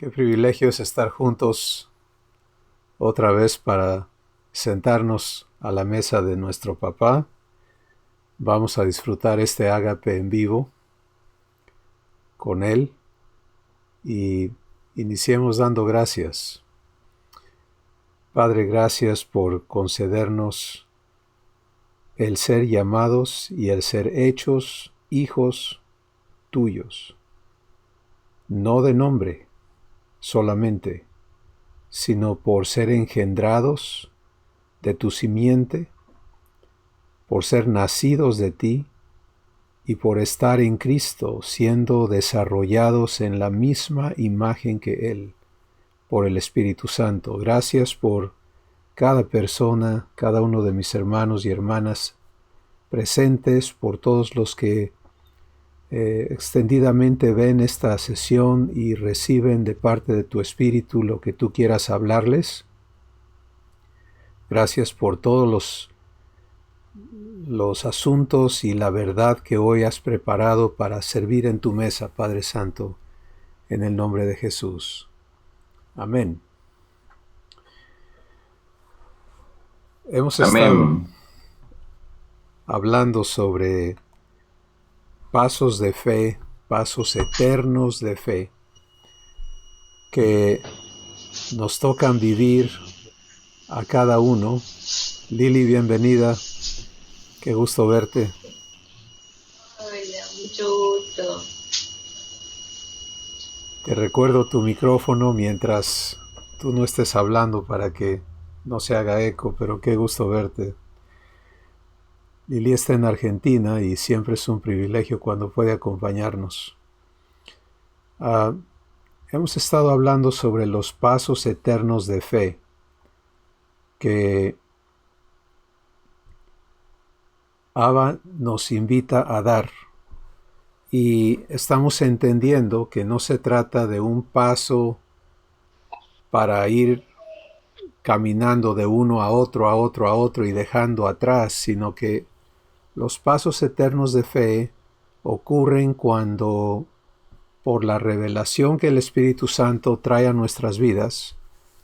Qué privilegio es estar juntos otra vez para sentarnos a la mesa de nuestro papá. Vamos a disfrutar este ágape en vivo con él y iniciemos dando gracias. Padre, gracias por concedernos el ser llamados y el ser hechos hijos tuyos, no de nombre solamente, sino por ser engendrados de tu simiente, por ser nacidos de ti y por estar en Cristo, siendo desarrollados en la misma imagen que Él, por el Espíritu Santo. Gracias por cada persona, cada uno de mis hermanos y hermanas presentes, por todos los que extendidamente ven esta sesión y reciben de parte de tu Espíritu lo que tú quieras hablarles. Gracias por todos los asuntos y la verdad que hoy has preparado para servir en tu mesa, Padre Santo, en el nombre de Jesús. Amén. Hemos estado hablando sobre pasos de fe, pasos eternos de fe, que nos tocan vivir a cada uno. Lili, bienvenida. Qué gusto verte. Hola, mucho gusto. Te recuerdo tu micrófono mientras tú no estés hablando para que no se haga eco, pero qué gusto verte. Lili está en Argentina y siempre es un privilegio cuando puede acompañarnos. Hemos estado hablando sobre los pasos eternos de fe que Abba nos invita a dar. Y estamos entendiendo que no se trata de un paso para ir caminando de uno a otro, a otro, a otro y dejando atrás, sino que los pasos eternos de fe ocurren cuando, por la revelación que el Espíritu Santo trae a nuestras vidas,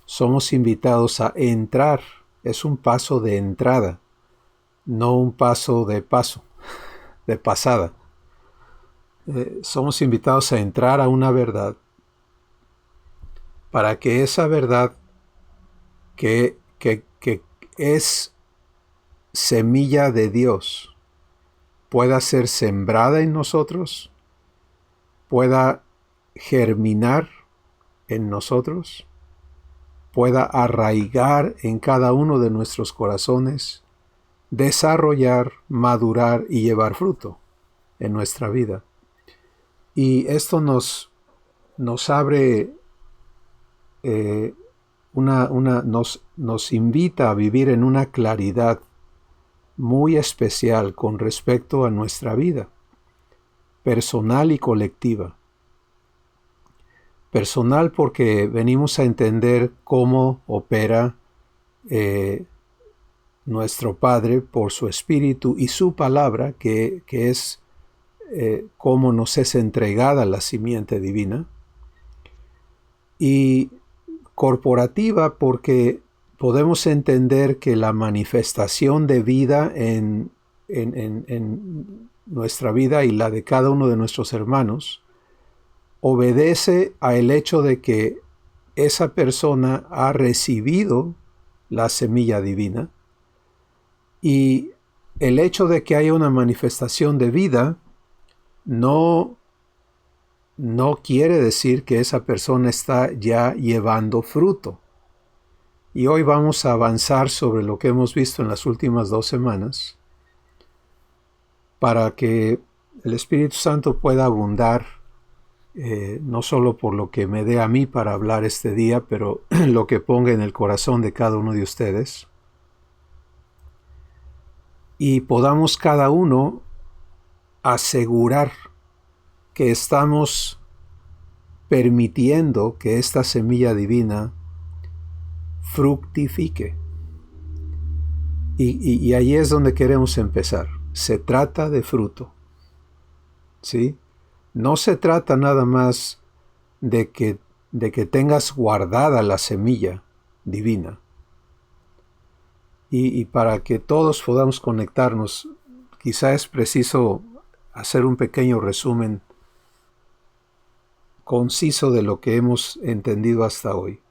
somos invitados a entrar. Es un paso de entrada, no un paso, de pasada. Somos invitados a entrar a una verdad para que esa verdad que es semilla de Dios pueda ser sembrada en nosotros, pueda germinar en nosotros, pueda arraigar en cada uno de nuestros corazones, desarrollar, madurar y llevar fruto en nuestra vida. Y esto nos abre, nos invita a vivir en una claridad muy especial con respecto a nuestra vida, personal y colectiva. Personal porque venimos a entender cómo opera nuestro Padre por su Espíritu y su palabra, que es cómo nos es entregada la simiente divina. Y corporativa porque podemos entender que la manifestación de vida en nuestra vida y la de cada uno de nuestros hermanos obedece al hecho de que esa persona ha recibido la semilla divina, y el hecho de que haya una manifestación de vida no quiere decir que esa persona está ya llevando fruto. Y hoy vamos a avanzar sobre lo que hemos visto en las últimas 2 semanas para que el Espíritu Santo pueda abundar, no solo por lo que me dé a mí para hablar este día, pero lo que ponga en el corazón de cada uno de ustedes. Y podamos cada uno asegurar que estamos permitiendo que esta semilla divina fructifique. Y ahí es donde queremos empezar. Se trata de fruto, ¿sí? No se trata nada más de que de que tengas guardada la semilla divina. Y para que todos podamos conectarnos, quizá es preciso hacer un pequeño resumen conciso de lo que hemos entendido hasta hoy.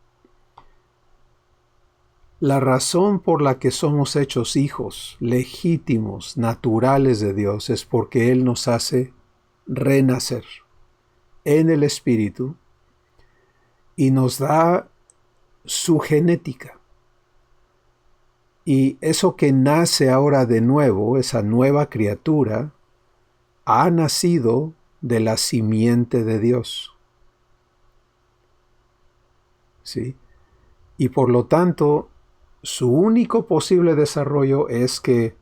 La razón por la que somos hechos hijos legítimos, naturales de Dios, es porque Él nos hace renacer en el Espíritu y nos da su genética. Y eso que nace ahora de nuevo, esa nueva criatura, ha nacido de la simiente de Dios. ¿Sí? Y por lo tanto, su único posible desarrollo es que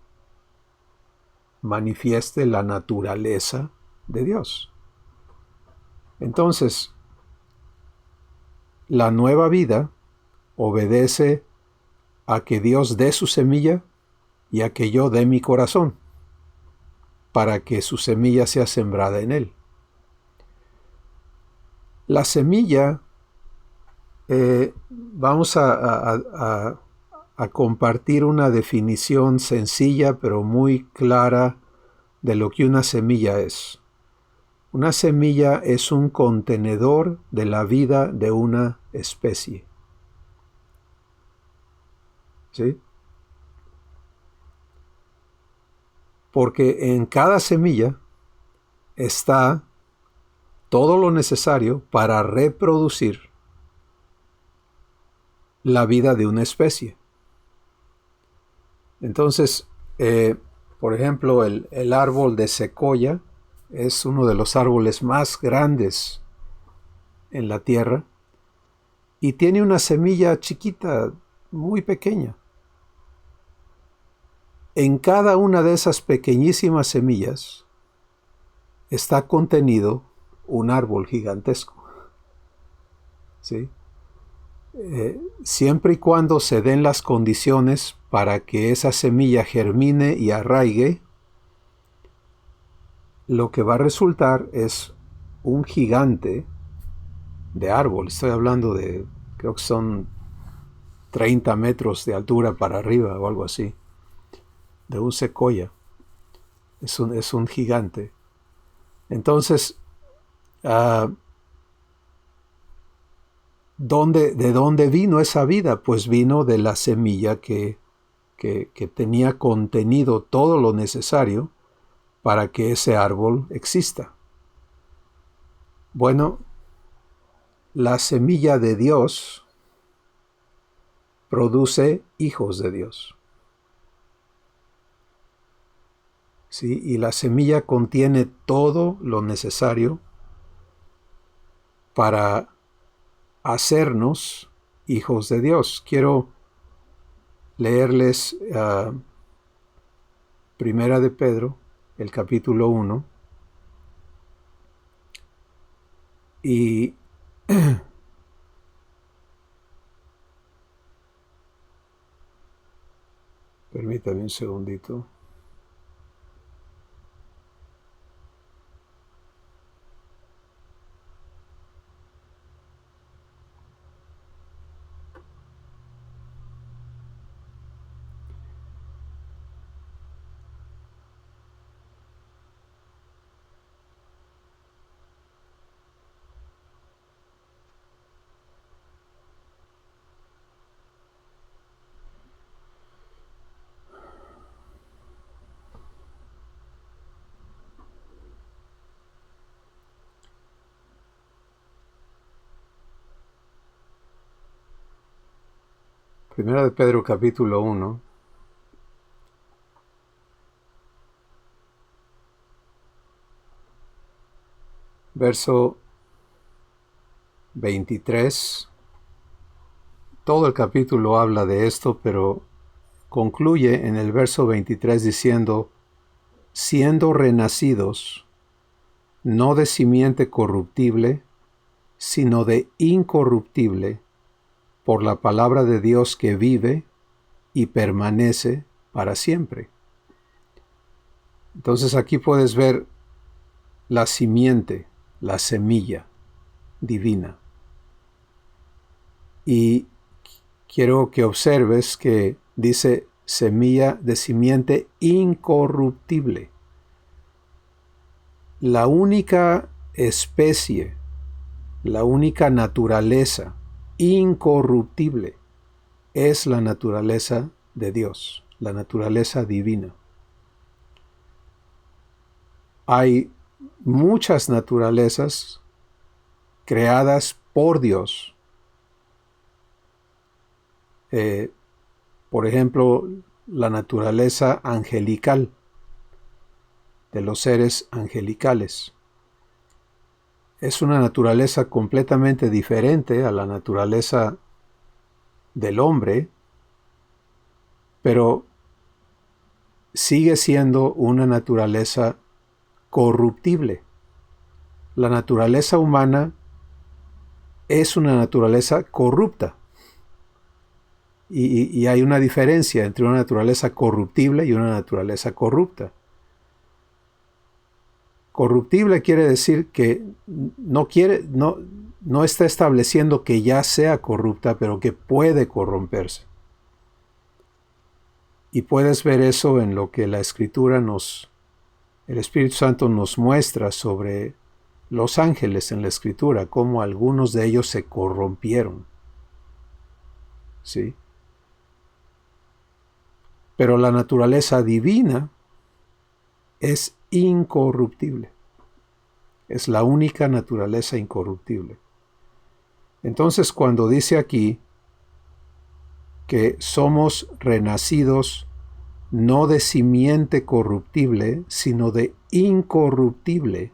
manifieste la naturaleza de Dios. Entonces, la nueva vida obedece a que Dios dé su semilla y a que yo dé mi corazón para que su semilla sea sembrada en él. La semilla, vamos a compartir una definición sencilla pero muy clara de lo que una semilla es. Una semilla es un contenedor de la vida de una especie. ¿Sí? Porque en cada semilla está todo lo necesario para reproducir la vida de una especie. Entonces, por ejemplo, el árbol de secoya es uno de los árboles más grandes en la tierra y tiene una semilla chiquita, muy pequeña. En cada una de esas pequeñísimas semillas está contenido un árbol gigantesco. ¿Sí? Siempre y cuando se den las condiciones para que esa semilla germine y arraigue, lo que va a resultar es un gigante de árbol. Estoy hablando de, creo que son 30 metros de altura para arriba o algo así, de un secoya. Es un gigante. Entonces, ¿de dónde vino esa vida? Pues vino de la semilla que tenía contenido todo lo necesario para que ese árbol exista. Bueno, la semilla de Dios produce hijos de Dios. ¿Sí? Y la semilla contiene todo lo necesario para hacernos hijos de Dios. Quiero leerles Primera de Pedro, el capítulo 1, y permítame un segundito. Primera de Pedro capítulo 1, verso 23. Todo el capítulo habla de esto, pero concluye en el verso 23 diciendo, siendo renacidos, no de simiente corruptible, sino de incorruptible, por la palabra de Dios que vive y permanece para siempre. Entonces aquí puedes ver la simiente, la semilla divina. Y quiero que observes que dice semilla de simiente incorruptible. La única especie, la única naturaleza incorruptible es la naturaleza de Dios, la naturaleza divina. Hay muchas naturalezas creadas por Dios. Por ejemplo, la naturaleza angelical de los seres angelicales. Es una naturaleza completamente diferente a la naturaleza del hombre, pero sigue siendo una naturaleza corruptible. La naturaleza humana es una naturaleza corrupta. Y hay una diferencia entre una naturaleza corruptible y una naturaleza corrupta. Corruptible quiere decir que no está estableciendo que ya sea corrupta, pero que puede corromperse. Y puedes ver eso en lo que la Escritura el Espíritu Santo nos muestra sobre los ángeles en la Escritura, cómo algunos de ellos se corrompieron. ¿Sí? Pero la naturaleza divina es incorruptible. Es la única naturaleza incorruptible. Entonces, cuando dice aquí que somos renacidos no de simiente corruptible, sino de incorruptible,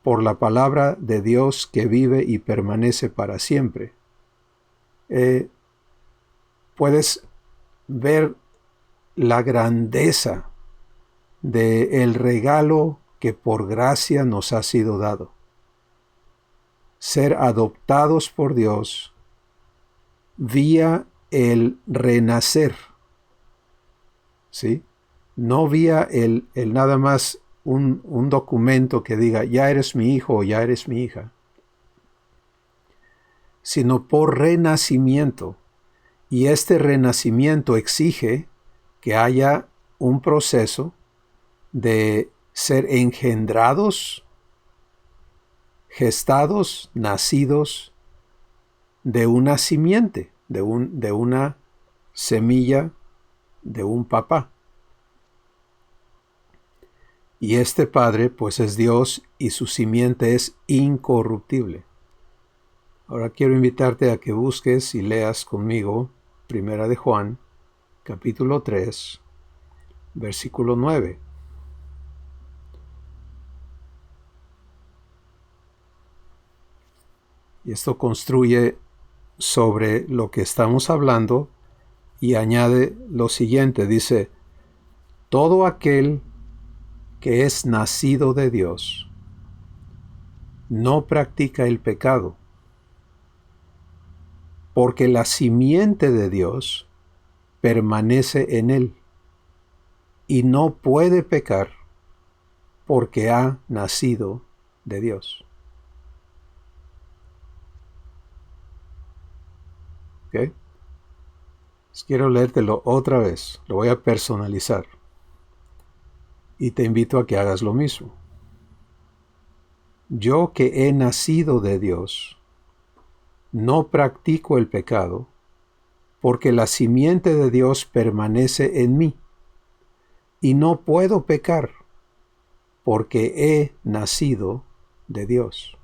por la palabra de Dios que vive y permanece para siempre, puedes ver la grandeza del regalo que por gracia nos ha sido dado. Ser adoptados por Dios vía el renacer, ¿sí? No vía el nada más un documento que diga, ya eres mi hijo o ya eres mi hija, sino por renacimiento. Y este renacimiento exige que haya un proceso de ser engendrados, gestados, nacidos de una simiente, de una semilla de un papá. Y este Padre, pues es Dios y su simiente es incorruptible. Ahora quiero invitarte a que busques y leas conmigo Primera de Juan, capítulo 3, versículo 9. Y esto construye sobre lo que estamos hablando y añade lo siguiente, dice, todo aquel que es nacido de Dios no practica el pecado, porque la simiente de Dios permanece en él y no puede pecar porque ha nacido de Dios. ¿Ok? Quiero leértelo otra vez, lo voy a personalizar y te invito a que hagas lo mismo. Yo que he nacido de Dios, no practico el pecado, porque la simiente de Dios permanece en mí, y no puedo pecar, porque he nacido de Dios.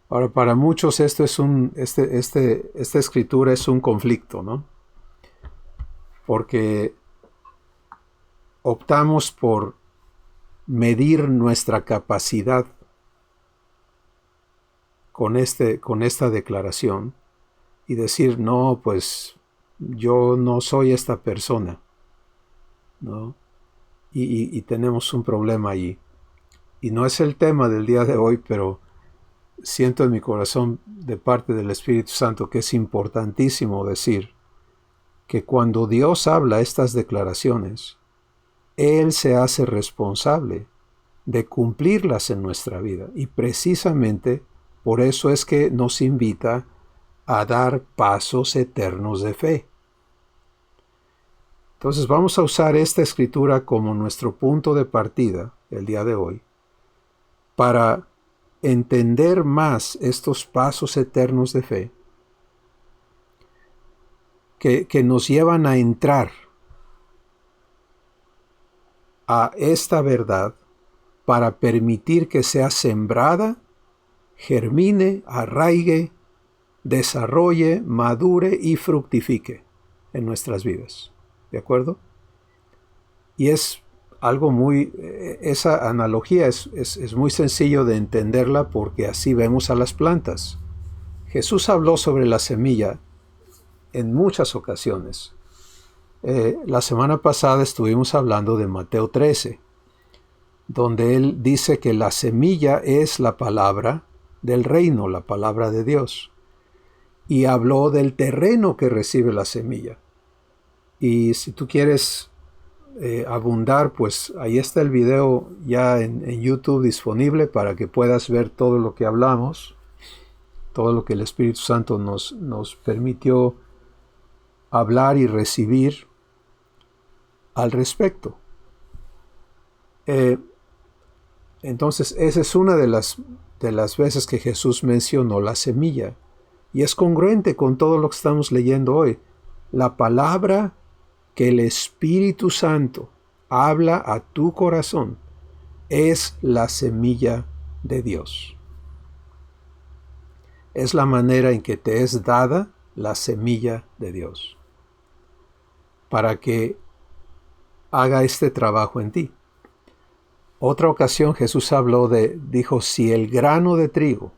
Ahora, para muchos esto es esta escritura es un conflicto, ¿no? Porque optamos por medir nuestra capacidad con esta declaración y decir, no, pues yo no soy esta persona, ¿no? Y tenemos un problema allí. Y no es el tema del día de hoy, pero siento en mi corazón de parte del Espíritu Santo que es importantísimo decir que cuando Dios habla estas declaraciones, Él se hace responsable de cumplirlas en nuestra vida. Y precisamente por eso es que nos invita a dar pasos eternos de fe. Entonces vamos a usar esta escritura como nuestro punto de partida el día de hoy para entender más estos pasos eternos de fe que nos llevan a entrar a esta verdad para permitir que sea sembrada, germine, arraigue, desarrolle, madure y fructifique en nuestras vidas. ¿De acuerdo? Y es algo muy, esa analogía es muy sencillo de entenderla porque así vemos a las plantas. Jesús habló sobre la semilla en muchas ocasiones. La semana pasada estuvimos hablando de Mateo 13, donde él dice que la semilla es la palabra del reino, la palabra de Dios. Y habló del terreno que recibe la semilla. Y si tú quieres abundar, pues ahí está el video ya en YouTube disponible para que puedas ver todo lo que hablamos, todo lo que el Espíritu Santo nos permitió hablar y recibir al respecto. Entonces, esa es una de las veces que Jesús mencionó la semilla. Y es congruente con todo lo que estamos leyendo hoy. La palabra que el Espíritu Santo habla a tu corazón es la semilla de Dios. Es la manera en que te es dada la semilla de Dios para que haga este trabajo en ti. Otra ocasión Jesús dijo, si el grano de trigo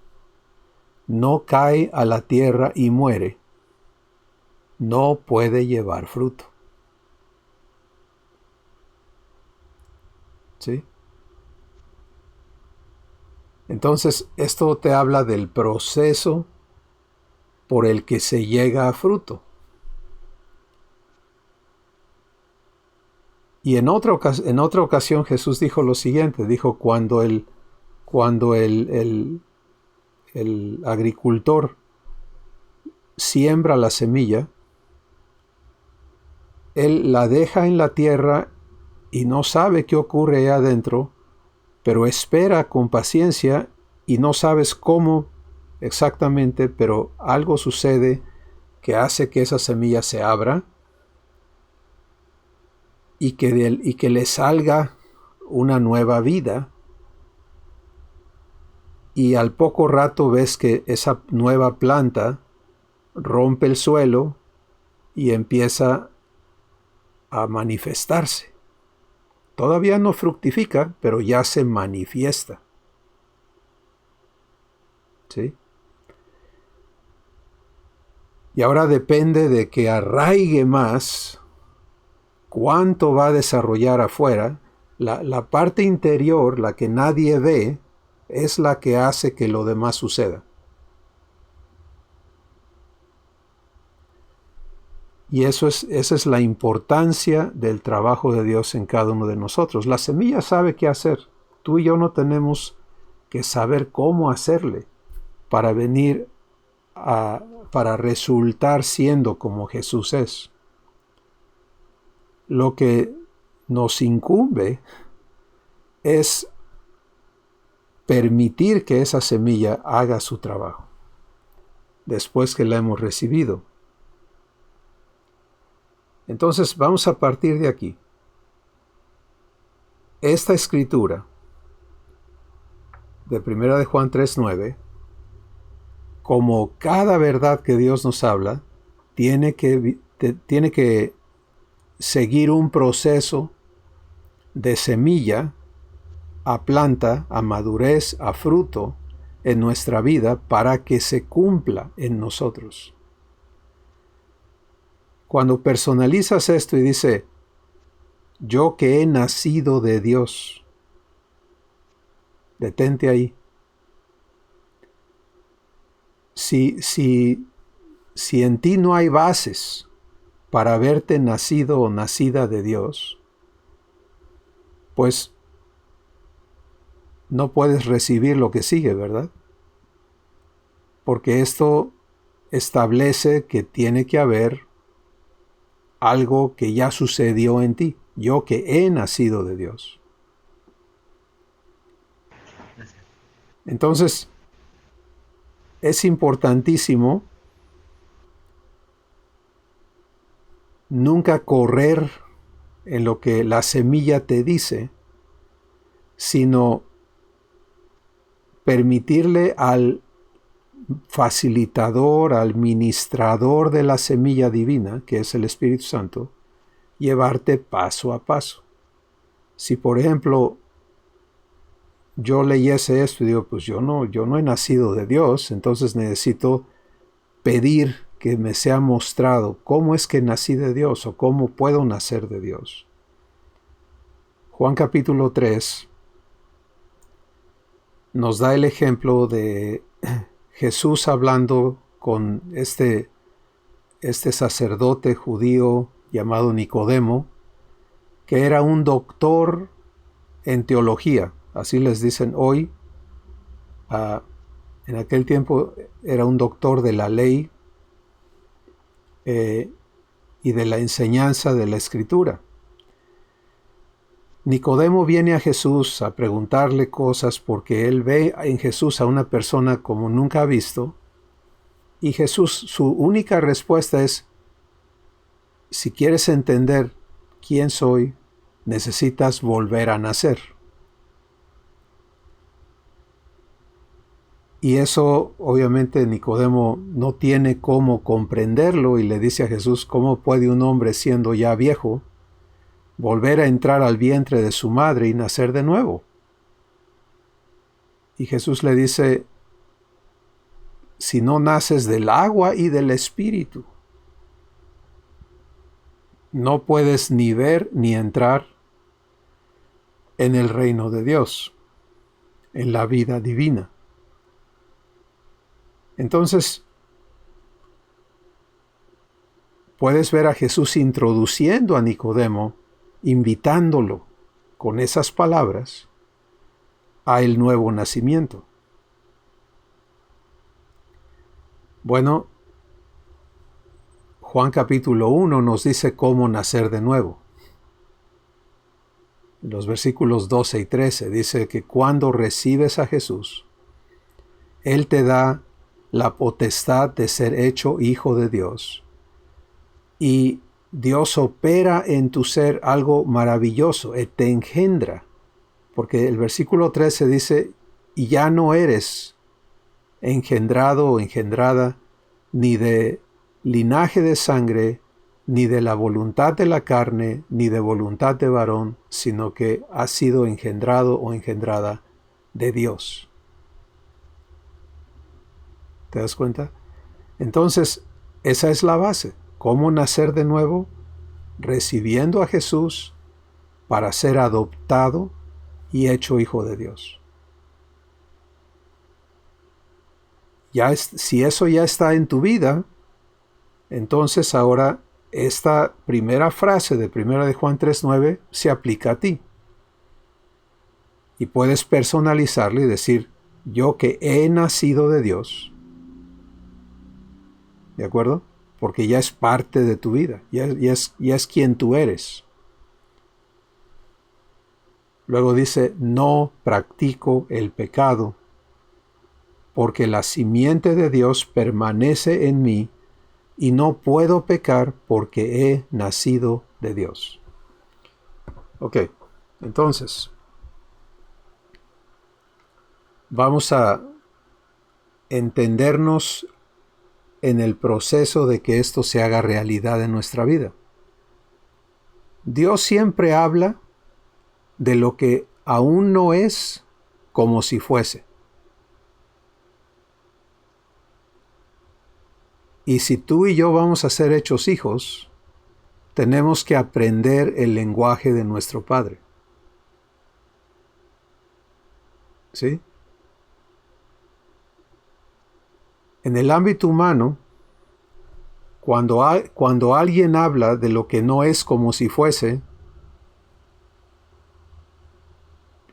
no cae a la tierra y muere, no puede llevar fruto. ¿Sí? Entonces, esto te habla del proceso por el que se llega a fruto. Y en otra ocasión Jesús dijo lo siguiente, dijo, cuando el agricultor siembra la semilla, él la deja en la tierra y no sabe qué ocurre ahí adentro, pero espera con paciencia y no sabes cómo exactamente, pero algo sucede que hace que esa semilla se abra y que le salga una nueva vida. Y al poco rato ves que esa nueva planta rompe el suelo y empieza a manifestarse. Todavía no fructifica, pero ya se manifiesta. ¿Sí? Y ahora depende de que arraigue más cuánto va a desarrollar afuera. La parte interior, la que nadie ve, es la que hace que lo demás suceda. Y esa es la importancia del trabajo de Dios en cada uno de nosotros. La semilla sabe qué hacer. Tú y yo no tenemos que saber cómo hacerle para para resultar siendo como Jesús es. Lo que nos incumbe es permitir que esa semilla haga su trabajo después que la hemos recibido. Entonces vamos a partir de aquí. Esta escritura de 1 de Juan 3:9, como cada verdad que Dios nos habla, tiene que seguir un proceso de semilla a planta, a madurez, a fruto en nuestra vida para que se cumpla en nosotros. Cuando personalizas esto y dice, yo que he nacido de Dios, detente ahí. Si en ti no hay bases para haberte nacido o nacida de Dios, pues no puedes recibir lo que sigue, ¿verdad? Porque esto establece que tiene que haber algo que ya sucedió en ti. Yo que he nacido de Dios. Entonces, es importantísimo nunca correr en lo que la semilla te dice, sino permitirle al facilitador, al ministrador de la semilla divina, que es el Espíritu Santo, llevarte paso a paso. Si por ejemplo yo leyese esto y digo, pues yo no he nacido de Dios, entonces necesito pedir que me sea mostrado cómo es que nací de Dios o cómo puedo nacer de Dios. Juan capítulo 3 nos da el ejemplo de Jesús hablando con este sacerdote judío llamado Nicodemo, que era un doctor en teología, así les dicen hoy. En aquel tiempo era un doctor de la ley y de la enseñanza de la Escritura. Nicodemo viene a Jesús a preguntarle cosas porque él ve en Jesús a una persona como nunca ha visto, y Jesús, su única respuesta es: si quieres entender quién soy, necesitas volver a nacer. Y eso obviamente Nicodemo no tiene cómo comprenderlo y le dice a Jesús: ¿cómo puede un hombre siendo ya viejo volver a entrar al vientre de su madre y nacer de nuevo? Y Jesús le dice: si no naces del agua y del Espíritu, no puedes ni ver ni entrar en el reino de Dios, en la vida divina. Entonces, puedes ver a Jesús introduciendo a Nicodemo, invitándolo con esas palabras a el nuevo nacimiento. Bueno, Juan capítulo 1 nos dice cómo nacer de nuevo. En los versículos 12 y 13 dice que cuando recibes a Jesús, Él te da la potestad de ser hecho hijo de Dios. Y Dios opera en tu ser algo maravilloso, te engendra. Porque el versículo 13 dice: y ya no eres engendrado o engendrada ni de linaje de sangre, ni de la voluntad de la carne, ni de voluntad de varón, sino que has sido engendrado o engendrada de Dios. ¿Te das cuenta? Entonces, esa es la base. ¿Cómo nacer de nuevo? Recibiendo a Jesús para ser adoptado y hecho hijo de Dios. Si eso ya está en tu vida, entonces ahora esta primera frase de 1 de Juan 3:9 se aplica a ti. Y puedes personalizarlo y decir: yo que he nacido de Dios. ¿De acuerdo? Porque ya es parte de tu vida, ya es quien tú eres. Luego dice: no practico el pecado, porque la simiente de Dios permanece en mí, y no puedo pecar porque he nacido de Dios. Ok, entonces, vamos a entendernos en el proceso de que esto se haga realidad en nuestra vida. Dios siempre habla de lo que aún no es como si fuese. Y si tú y yo vamos a ser hechos hijos, tenemos que aprender el lenguaje de nuestro Padre. ¿Sí? En el ámbito humano, cuando alguien habla de lo que no es como si fuese,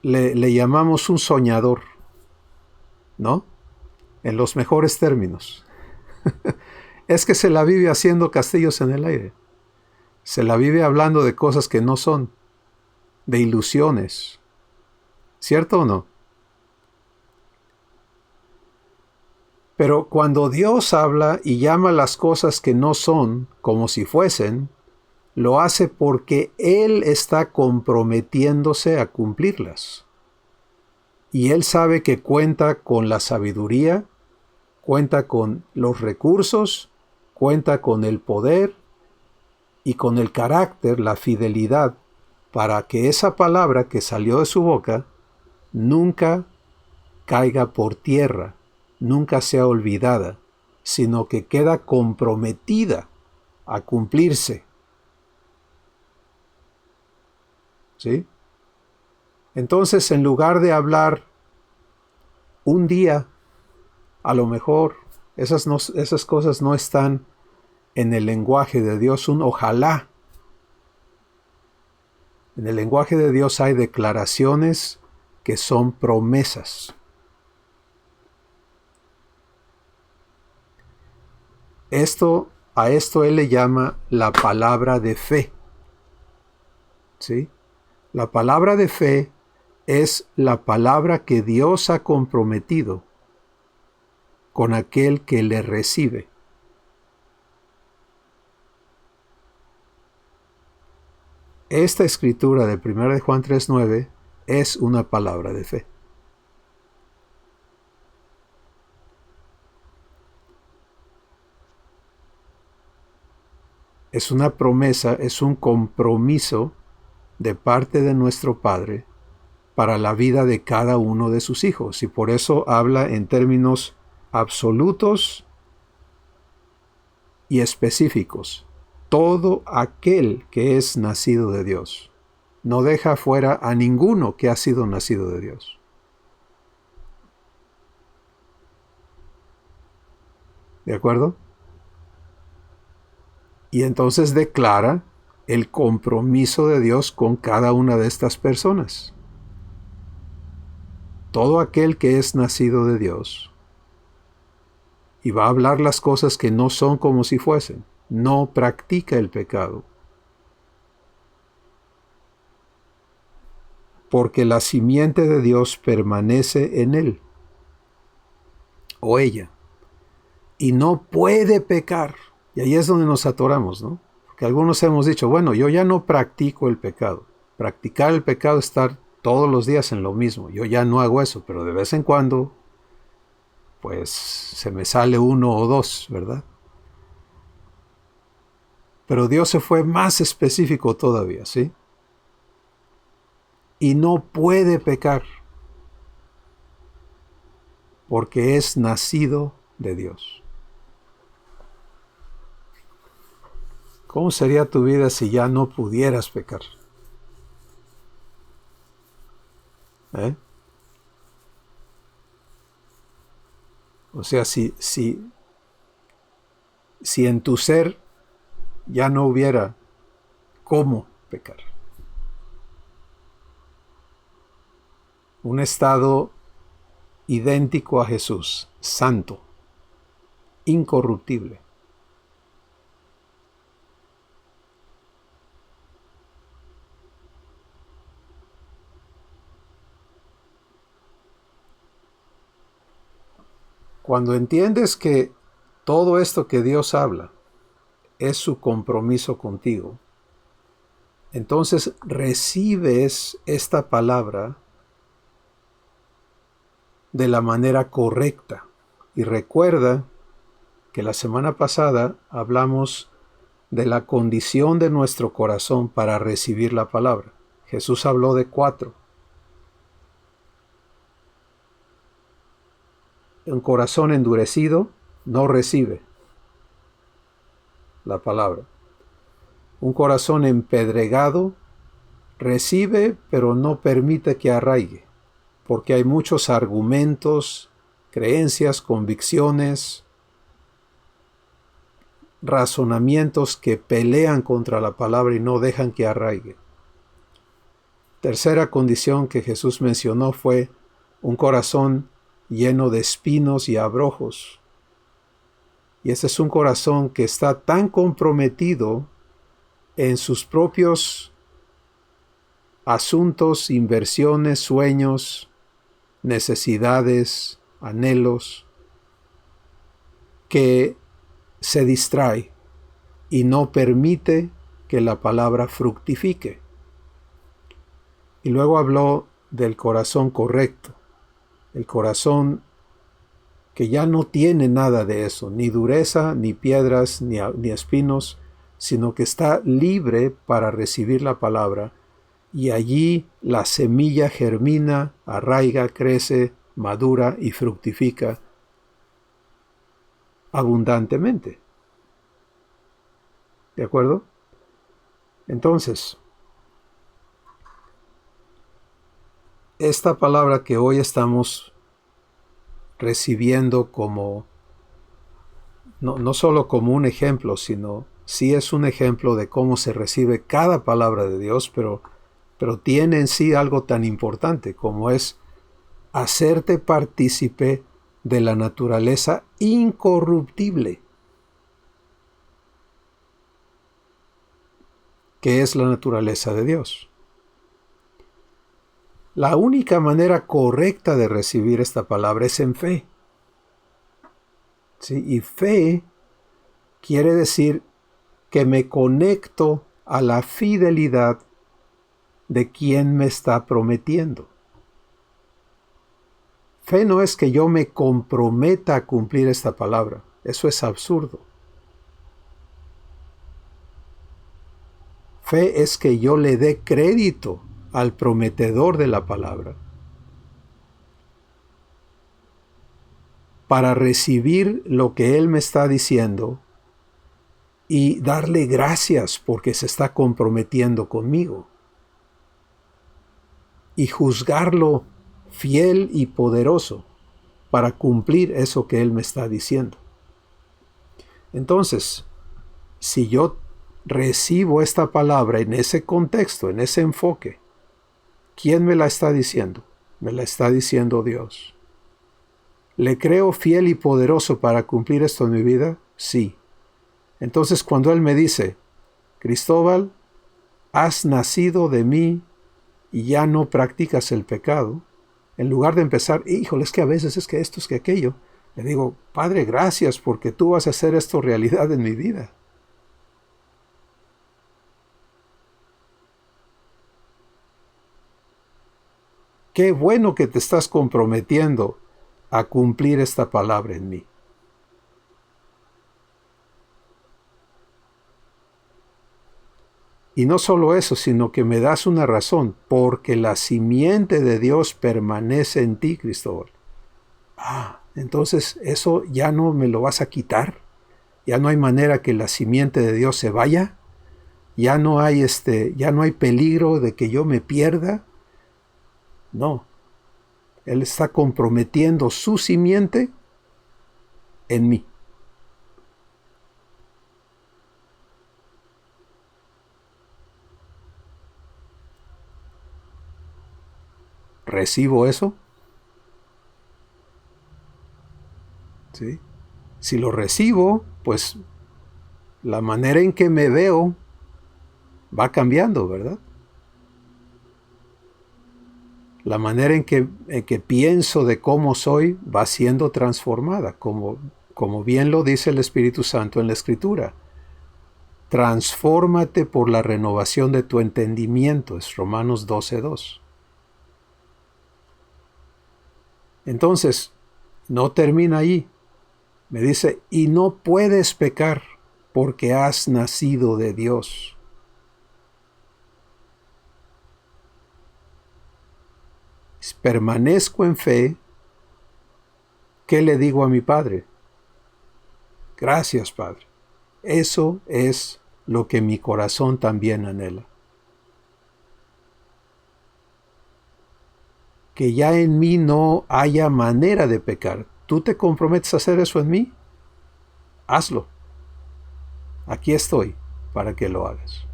le llamamos un soñador, ¿no? En los mejores términos. Es que se la vive haciendo castillos en el aire. Se la vive hablando de cosas que no son, de ilusiones. ¿Cierto o no? Pero cuando Dios habla y llama las cosas que no son como si fuesen, lo hace porque Él está comprometiéndose a cumplirlas. Y Él sabe que cuenta con la sabiduría, cuenta con los recursos, cuenta con el poder y con el carácter, la fidelidad, para que esa palabra que salió de su boca nunca caiga por tierra, nunca sea olvidada, sino que queda comprometida a cumplirse. ¿Sí? Entonces, en lugar de hablar un día, a lo mejor esas cosas no están en el lenguaje de Dios, un ojalá. En el lenguaje de Dios hay declaraciones que son promesas. A esto Él le llama la palabra de fe. ¿Sí? La palabra de fe es la palabra que Dios ha comprometido con aquel que le recibe. Esta escritura de 1 Juan 3:9 es una palabra de fe. Es una promesa, es un compromiso de parte de nuestro Padre para la vida de cada uno de sus hijos. Y por eso habla en términos absolutos y específicos. Todo aquel que es nacido de Dios. No deja fuera a ninguno que ha sido nacido de Dios. ¿De acuerdo? Y entonces declara el compromiso de Dios con cada una de estas personas. Todo aquel que es nacido de Dios y va a hablar las cosas que no son como si fuesen, no practica el pecado. Porque la simiente de Dios permanece en él o ella y no puede pecar. Y ahí es donde nos atoramos, ¿no? Porque algunos hemos dicho, bueno, yo ya no practico el pecado. Practicar el pecado es estar todos los días en lo mismo. Yo ya no hago eso, pero de vez en cuando, pues se me sale uno o dos, ¿verdad? Pero Dios se fue más específico todavía, ¿sí? Y no puede pecar porque es nacido de Dios. ¿Cómo sería tu vida si ya no pudieras pecar? O sea, si en tu ser ya no hubiera cómo pecar. Un estado idéntico a Jesús, santo, incorruptible. Cuando entiendes que todo esto que Dios habla es su compromiso contigo, entonces recibes esta palabra de la manera correcta. Y recuerda que la semana pasada hablamos de la condición de nuestro corazón para recibir la palabra. Jesús habló de 4. Un corazón endurecido no recibe la palabra. Un corazón empedregado recibe, pero no permite que arraigue, porque hay muchos argumentos, creencias, convicciones, razonamientos que pelean contra la palabra y no dejan que arraigue. tercera condición que Jesús mencionó fue un corazón lleno de espinos y abrojos. Y ese es un corazón que está tan comprometido en sus propios asuntos, inversiones, sueños, necesidades, anhelos, que se distrae y no permite que la palabra fructifique. Y luego habló del corazón correcto, el corazón que ya no tiene nada de eso, ni dureza, ni piedras, ni espinos, sino que está libre para recibir la palabra, y allí la semilla germina, arraiga, crece, madura y fructifica abundantemente. ¿De acuerdo? Entonces, esta palabra que hoy estamos recibiendo como, no solo como un ejemplo, sino sí es un ejemplo de cómo se recibe cada palabra de Dios, pero tiene en sí algo tan importante como es hacerte partícipe de la naturaleza incorruptible, que es la naturaleza de Dios. La única manera correcta de recibir esta palabra es en fe. ¿Sí? Y fe quiere decir que me conecto a la fidelidad de quien me está prometiendo. Fe no es que yo me comprometa a cumplir esta palabra. Eso es absurdo. Fe es que yo le dé crédito al prometedor de la palabra para recibir lo que él me está diciendo y darle gracias porque se está comprometiendo conmigo y juzgarlo fiel y poderoso para cumplir eso que él me está diciendo. Entonces, si yo recibo esta palabra en ese contexto, en ese enfoque, ¿quién me la está diciendo? Me la está diciendo Dios. ¿Le creo fiel y poderoso para cumplir esto en mi vida? Sí. Entonces, cuando Él me dice, Cristóbal, has nacido de mí y ya no practicas el pecado, en lugar de empezar, híjole, es que a veces es que esto, es que aquello, le digo, Padre, gracias porque tú vas a hacer esto realidad en mi vida. Qué bueno que te estás comprometiendo a cumplir esta palabra en mí. Y no solo eso, sino que me das una razón, porque la simiente de Dios permanece en ti, Cristóbal. Entonces eso ya no me lo vas a quitar. Ya no hay manera que la simiente de Dios se vaya. Ya no hay peligro de que yo me pierda. No. Él está comprometiendo su simiente en mí. ¿Recibo eso? ¿Sí? Si lo recibo, pues la manera en que me veo va cambiando, ¿verdad? La manera en que pienso de cómo soy va siendo transformada, como bien lo dice el Espíritu Santo en la Escritura. Transfórmate por la renovación de tu entendimiento, es Romanos 12:2. Entonces, no termina ahí. Me dice, y no puedes pecar porque has nacido de Dios. Permanezco en fe. ¿Qué le digo a mi Padre? Gracias, Padre. Eso es lo que mi corazón también anhela. Que ya en mí no haya manera de pecar. ¿Tú te comprometes a hacer eso en mí? Hazlo. Aquí estoy para que lo hagas.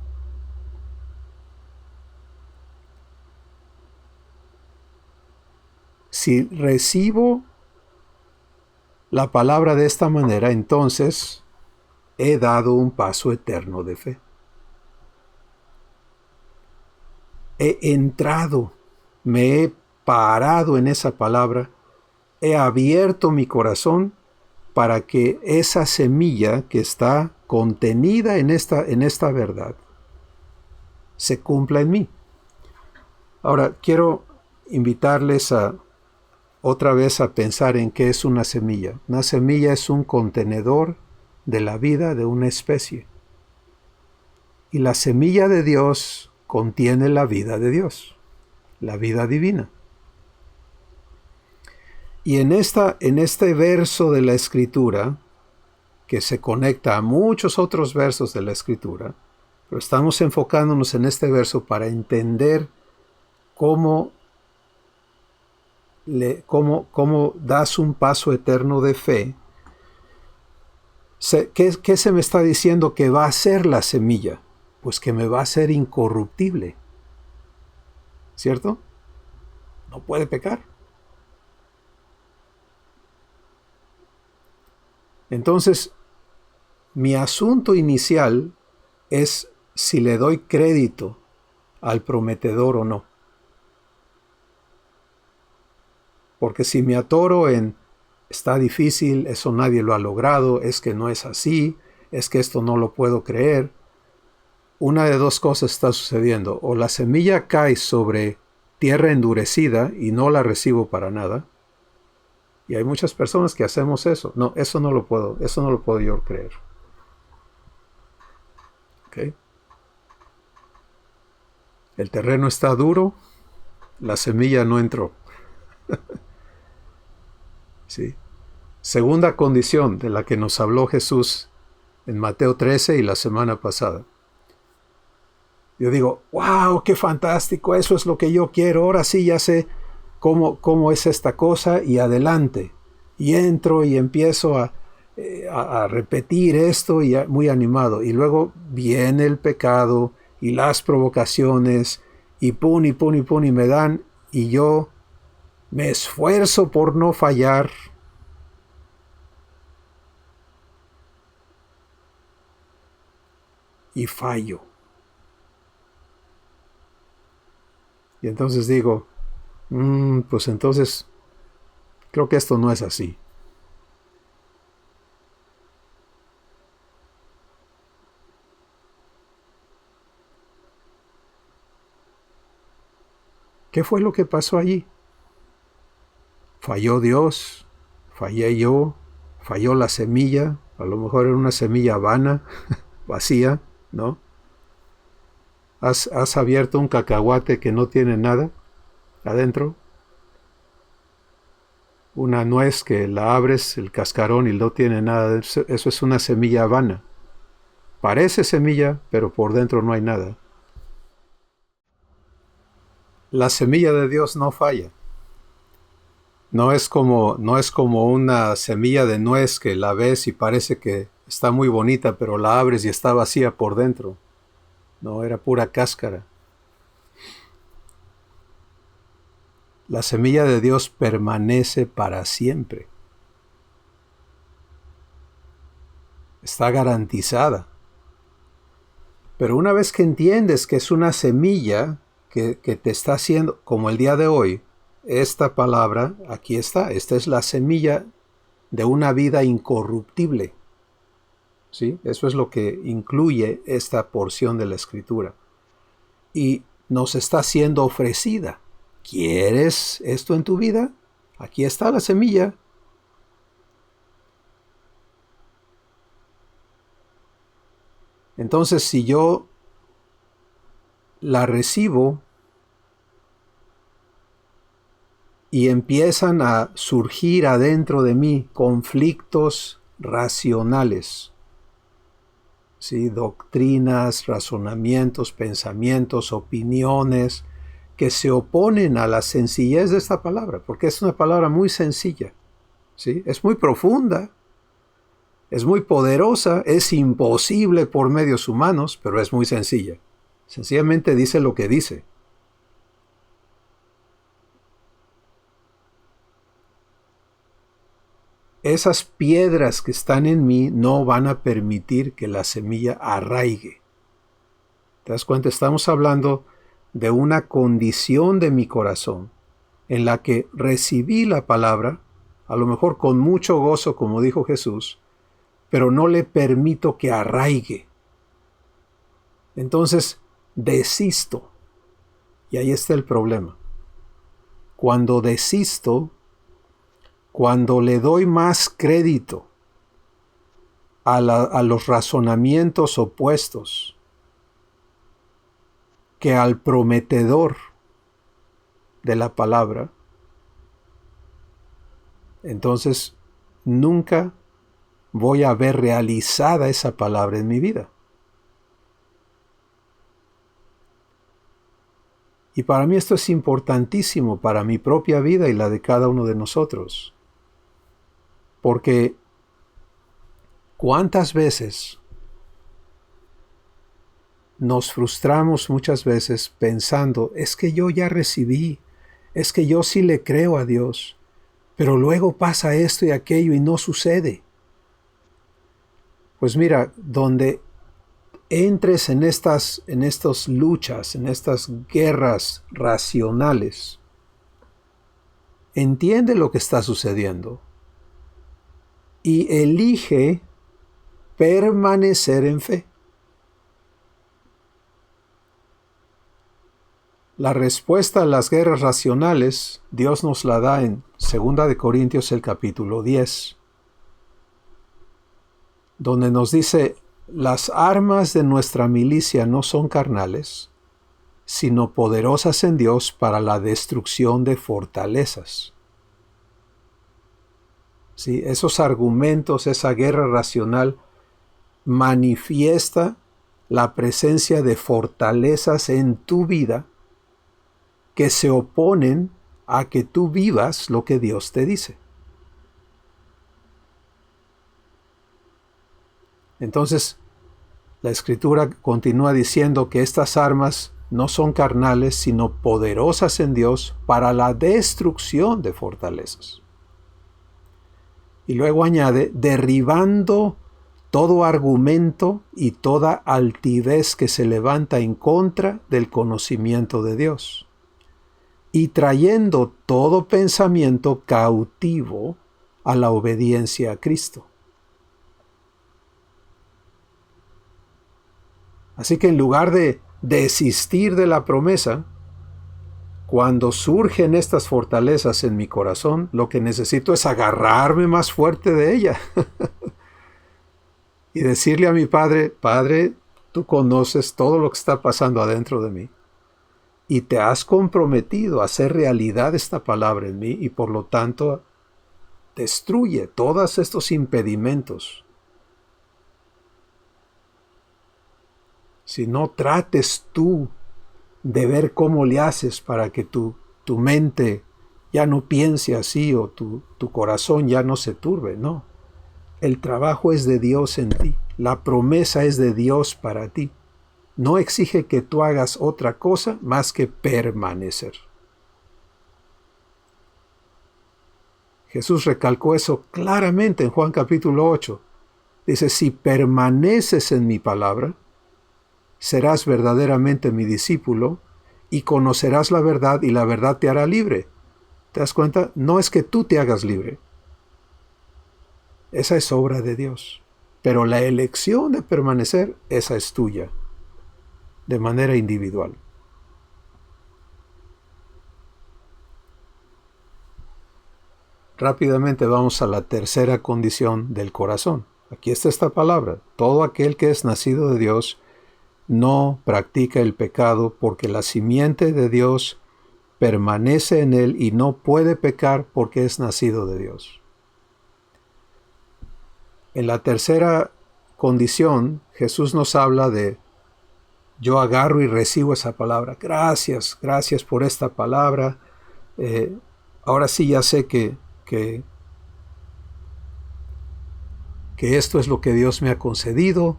si recibo la palabra de esta manera, entonces he dado un paso eterno de fe. He entrado, me he parado en esa palabra, he abierto mi corazón para que esa semilla que está contenida en esta verdad se cumpla en mí. Ahora, quiero invitarles otra vez a pensar en qué es una semilla. Una semilla es un contenedor de la vida de una especie. Y la semilla de Dios contiene la vida de Dios, la vida divina. Y en este verso de la Escritura, que se conecta a muchos otros versos de la Escritura, pero estamos enfocándonos en este verso para entender cómo das un paso eterno de fe. ¿Qué se me está diciendo que va a ser la semilla? Pues que me va a ser incorruptible. ¿Cierto? No puede pecar. Entonces, mi asunto inicial es si le doy crédito al prometedor o no. Porque si me atoro en está difícil, eso nadie lo ha logrado, es que no es así, es que esto no lo puedo creer, una de dos cosas está sucediendo. O la semilla cae sobre tierra endurecida y no la recibo para nada. Y hay muchas personas que hacemos eso. No, eso no lo puedo yo creer. ¿Okay? El terreno está duro, la semilla no entró. ¿Sí? Segunda condición de la que nos habló Jesús en Mateo 13 y la semana pasada. Yo digo, wow, qué fantástico, eso es lo que yo quiero, ahora sí ya sé cómo es esta cosa y adelante. Y entro y empiezo a repetir esto y muy animado. Y luego viene el pecado y las provocaciones y pun y me dan y yo me esfuerzo por no fallar. Y fallo. Y entonces digo, pues entonces creo que esto no es así. ¿Qué fue lo que pasó allí? Falló Dios, fallé yo, falló la semilla, a lo mejor era una semilla vana, vacía, ¿no? ¿Has abierto un cacahuate que no tiene nada adentro? Una nuez que la abres, el cascarón, y no tiene nada. Eso es una semilla vana. Parece semilla, pero por dentro no hay nada. La semilla de Dios no falla. No es como una semilla de nuez que la ves y parece que está muy bonita, pero la abres y está vacía por dentro. No, era pura cáscara. La semilla de Dios permanece para siempre. Está garantizada. Pero una vez que entiendes que es una semilla que te está haciendo, como el día de hoy, esta palabra, aquí está, esta es la semilla de una vida incorruptible. ¿Sí? Eso es lo que incluye esta porción de la Escritura. Y nos está siendo ofrecida. ¿Quieres esto en tu vida? Aquí está la semilla. Entonces, si yo la recibo y empiezan a surgir adentro de mí conflictos racionales, ¿sí? Doctrinas, razonamientos, pensamientos, opiniones que se oponen a la sencillez de esta palabra, porque es una palabra muy sencilla, ¿sí? Es muy profunda, es muy poderosa, es imposible por medios humanos, pero es muy sencilla. Sencillamente dice lo que dice. esas piedras que están en mí no van a permitir que la semilla arraigue. ¿Te das cuenta? Estamos hablando de una condición de mi corazón en la que recibí la palabra, a lo mejor con mucho gozo, como dijo Jesús, pero no le permito que arraigue. Entonces, desisto. Y ahí está el problema. Cuando desisto, cuando le doy más crédito a los razonamientos opuestos que al prometedor de la palabra, entonces nunca voy a ver realizada esa palabra en mi vida. Y para mí esto es importantísimo para mi propia vida y la de cada uno de nosotros. Porque ¿cuántas veces nos frustramos muchas veces pensando, es que yo ya recibí, es que yo sí le creo a Dios, pero luego pasa esto y aquello y no sucede? Pues mira, donde entres en estas luchas, en estas guerras racionales, entiende lo que está sucediendo y elige permanecer en fe. La respuesta a las guerras racionales, Dios nos la da en 2 Corintios el capítulo 10, donde nos dice, las armas de nuestra milicia no son carnales, sino poderosas en Dios para la destrucción de fortalezas. ¿Sí? Esos argumentos, esa guerra racional, manifiesta la presencia de fortalezas en tu vida que se oponen a que tú vivas lo que Dios te dice. Entonces, la Escritura continúa diciendo que estas armas no son carnales, sino poderosas en Dios para la destrucción de fortalezas. Y luego añade, derribando todo argumento y toda altivez que se levanta en contra del conocimiento de Dios, y trayendo todo pensamiento cautivo a la obediencia a Cristo. Así que en lugar de desistir de la promesa, cuando surgen estas fortalezas en mi corazón, lo que necesito es agarrarme más fuerte de ella y decirle a mi Padre, Padre, tú conoces todo lo que está pasando adentro de mí y te has comprometido a hacer realidad esta palabra en mí y por lo tanto destruye todos estos impedimentos. Si no trates tú de ver cómo le haces para que tu mente ya no piense así o tu corazón ya no se turbe, no. El trabajo es de Dios en ti, la promesa es de Dios para ti. No exige que tú hagas otra cosa más que permanecer. Jesús recalcó eso claramente en Juan capítulo 8. Dice, si permaneces en mi palabra, serás verdaderamente mi discípulo y conocerás la verdad y la verdad te hará libre. ¿Te das cuenta? No es que tú te hagas libre. Esa es obra de Dios. Pero la elección de permanecer, esa es tuya, de manera individual. Rápidamente vamos a la tercera condición del corazón. Aquí está esta palabra. Todo aquel que es nacido de Dios no practica el pecado porque la simiente de Dios permanece en él y no puede pecar porque es nacido de Dios. En la tercera condición, Jesús nos habla de yo agarro y recibo esa palabra. Gracias por esta palabra. Ahora sí ya sé que esto es lo que Dios me ha concedido.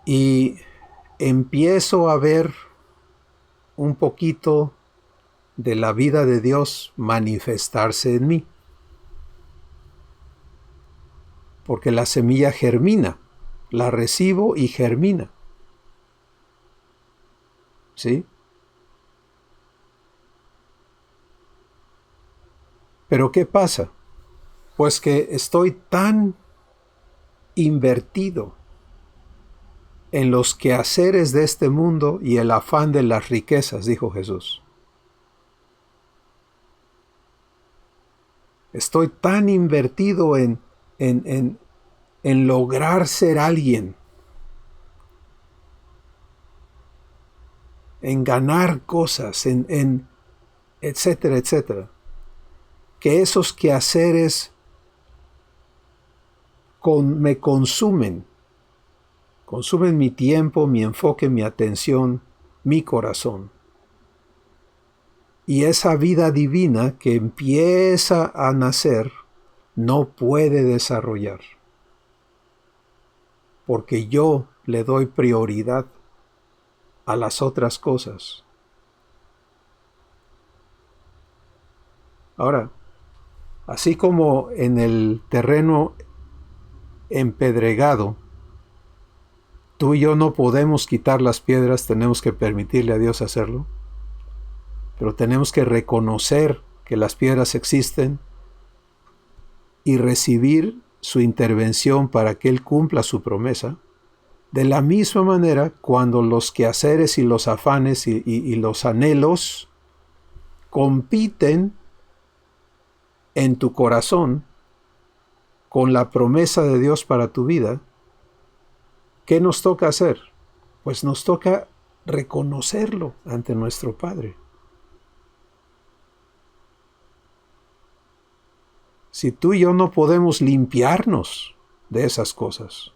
Y empiezo a ver un poquito de la vida de Dios manifestarse en mí. porque la semilla germina, la recibo y germina. ¿Sí? Pero ¿qué pasa? Pues que estoy tan invertido en los quehaceres de este mundo y el afán de las riquezas, dijo Jesús. Estoy tan invertido en lograr ser alguien, en ganar cosas, etcétera, etcétera, que esos quehaceres me consumen mi tiempo, mi enfoque, mi atención, mi corazón. Y esa vida divina que empieza a nacer no puede desarrollar, porque yo le doy prioridad a las otras cosas. Ahora, así como en el terreno empedregado, tú y yo no podemos quitar las piedras, tenemos que permitirle a Dios hacerlo, pero tenemos que reconocer que las piedras existen y recibir su intervención para que Él cumpla su promesa. De la misma manera, cuando los quehaceres y los afanes y los anhelos compiten en tu corazón con la promesa de Dios para tu vida, ¿qué nos toca hacer? Pues nos toca reconocerlo ante nuestro Padre. Si tú y yo no podemos limpiarnos de esas cosas,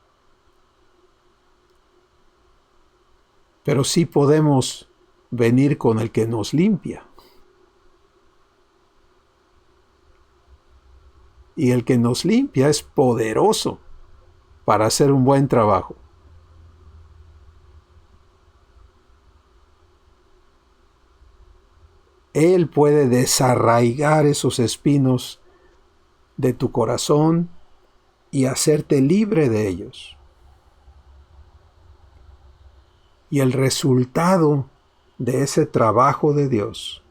pero sí podemos venir con el que nos limpia. Y el que nos limpia es poderoso para hacer un buen trabajo. Él puede desarraigar esos espinos de tu corazón y hacerte libre de ellos. Y el resultado de ese trabajo de Dios,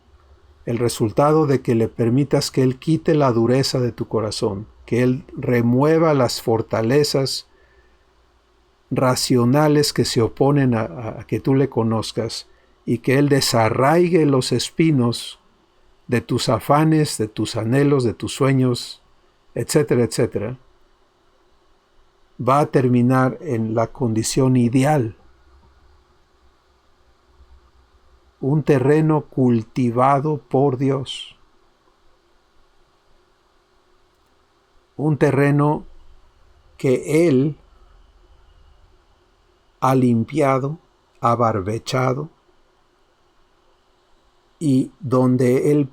el resultado de que le permitas que Él quite la dureza de tu corazón, que Él remueva las fortalezas racionales que se oponen a que tú le conozcas, y que Él desarraigue los espinos de tus afanes, de tus anhelos, de tus sueños, etcétera, etcétera, va a terminar en la condición ideal. Un terreno cultivado por Dios. Un terreno que Él ha limpiado, ha barbechado, y donde Él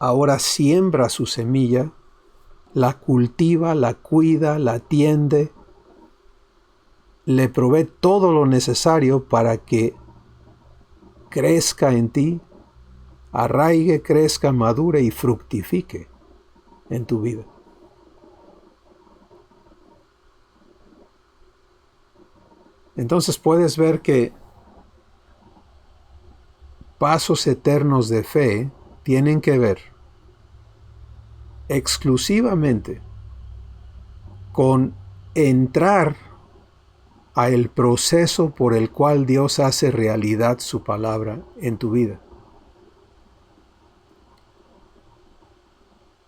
ahora siembra su semilla, la cultiva, la cuida, la atiende, le provee todo lo necesario para que crezca en ti, arraigue, crezca, madure y fructifique en tu vida. Entonces puedes ver que pasos eternos de fe tienen que ver exclusivamente con entrar a el proceso por el cual Dios hace realidad su palabra en tu vida.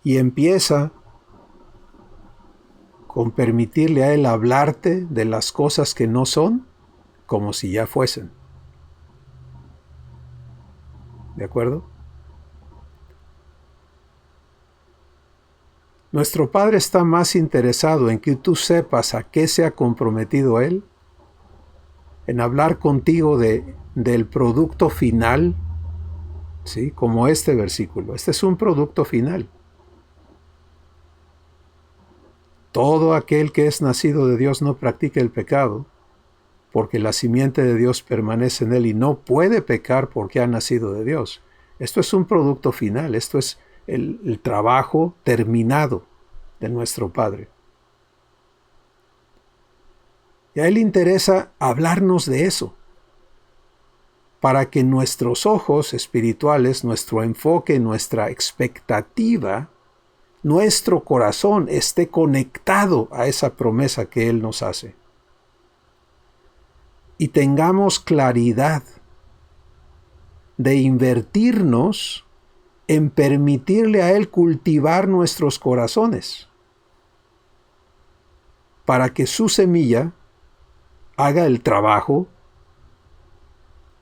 Y empieza con permitirle a Él hablarte de las cosas que no son como si ya fuesen. ¿De acuerdo? Nuestro Padre está más interesado en que tú sepas a qué se ha comprometido Él, en hablar contigo del producto final, ¿sí? Como este versículo. Este es un producto final. Todo aquel que es nacido de Dios no practica el pecado, porque la simiente de Dios permanece en él y no puede pecar porque ha nacido de Dios. Esto es un producto final, esto es el trabajo terminado de nuestro Padre. Y a Él le interesa hablarnos de eso, para que nuestros ojos espirituales, nuestro enfoque, nuestra expectativa, nuestro corazón esté conectado a esa promesa que Él nos hace. Y tengamos claridad de invertirnos en permitirle a Él cultivar nuestros corazones, para que su semilla haga el trabajo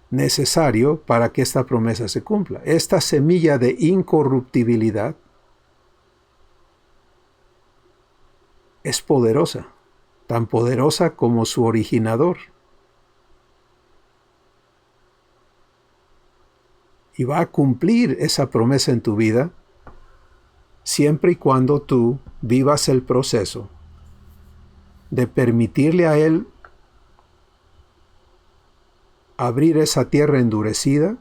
necesario para que esta promesa se cumpla. Esta semilla de incorruptibilidad es poderosa, tan poderosa como su originador. Y va a cumplir esa promesa en tu vida siempre y cuando tú vivas el proceso de permitirle a Él abrir esa tierra endurecida.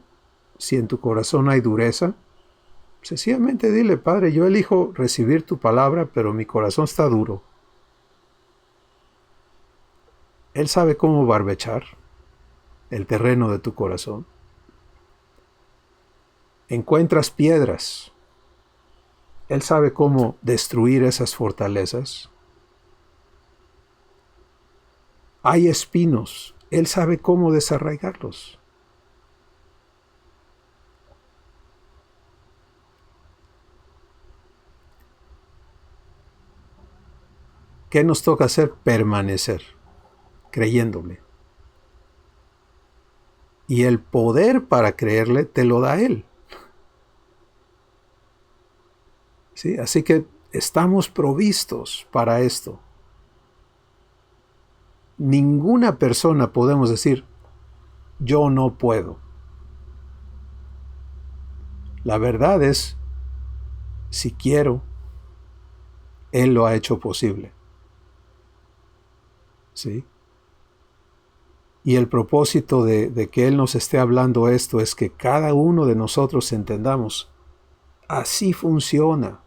Si en tu corazón hay dureza, sencillamente dile: Padre, yo elijo recibir tu palabra, pero mi corazón está duro. Él sabe cómo barbechar el terreno de tu corazón. Encuentras piedras, Él sabe cómo destruir esas fortalezas. Hay espinos, Él sabe cómo desarraigarlos. ¿Qué nos toca hacer? Permanecer, creyéndole. Y el poder para creerle te lo da Él. ¿Sí? Así que estamos provistos para esto. Ninguna persona podemos decir: yo no puedo. La verdad es, si quiero, Él lo ha hecho posible. ¿Sí? Y el propósito de que Él nos esté hablando esto es que cada uno de nosotros entendamos: así funciona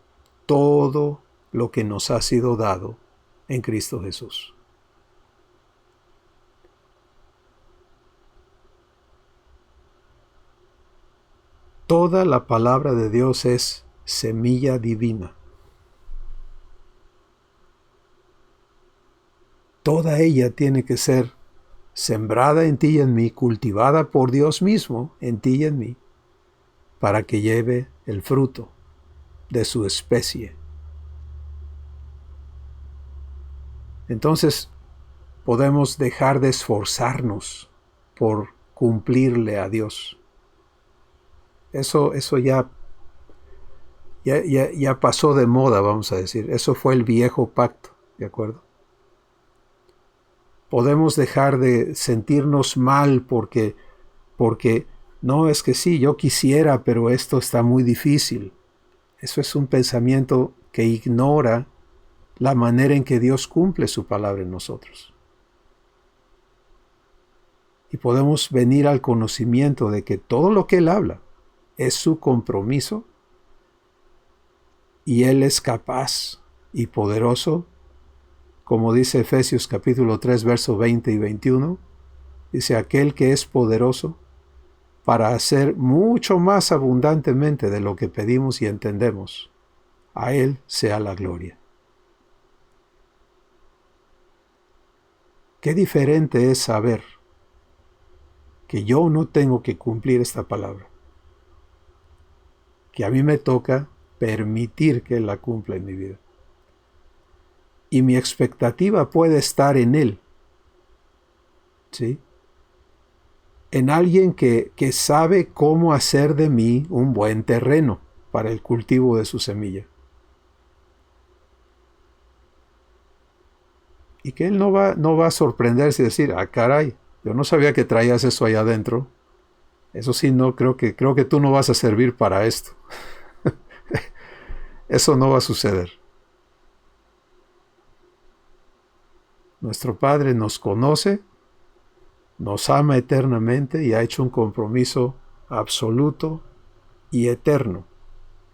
todo lo que nos ha sido dado en Cristo Jesús. Toda la palabra de Dios es semilla divina. Toda ella tiene que ser sembrada en ti y en mí, cultivada por Dios mismo en ti y en mí, para que lleve el fruto de su especie. Entonces podemos dejar de esforzarnos por cumplirle a Dios. Eso ya pasó de moda, vamos a decir. Eso fue el viejo pacto, ¿de acuerdo? Podemos dejar de sentirnos mal porque no, es que sí, yo quisiera, pero esto está muy difícil. Eso es un pensamiento que ignora la manera en que Dios cumple su palabra en nosotros. Y podemos venir al conocimiento de que todo lo que Él habla es su compromiso, y Él es capaz y poderoso, como dice Efesios capítulo 3, versos 20 y 21, dice: aquel que es poderoso para hacer mucho más abundantemente de lo que pedimos y entendemos, a Él sea la gloria. Qué diferente es saber que yo no tengo que cumplir esta palabra, que a mí me toca permitir que Él la cumpla en mi vida. Y mi expectativa puede estar en Él, ¿sí? En alguien que sabe cómo hacer de mí un buen terreno para el cultivo de su semilla. Y que Él no va a sorprenderse y decir: ah, caray, yo no sabía que traías eso allá adentro. Eso sí, no, creo que tú no vas a servir para esto. Eso no va a suceder. Nuestro Padre nos conoce, nos ama eternamente y ha hecho un compromiso absoluto y eterno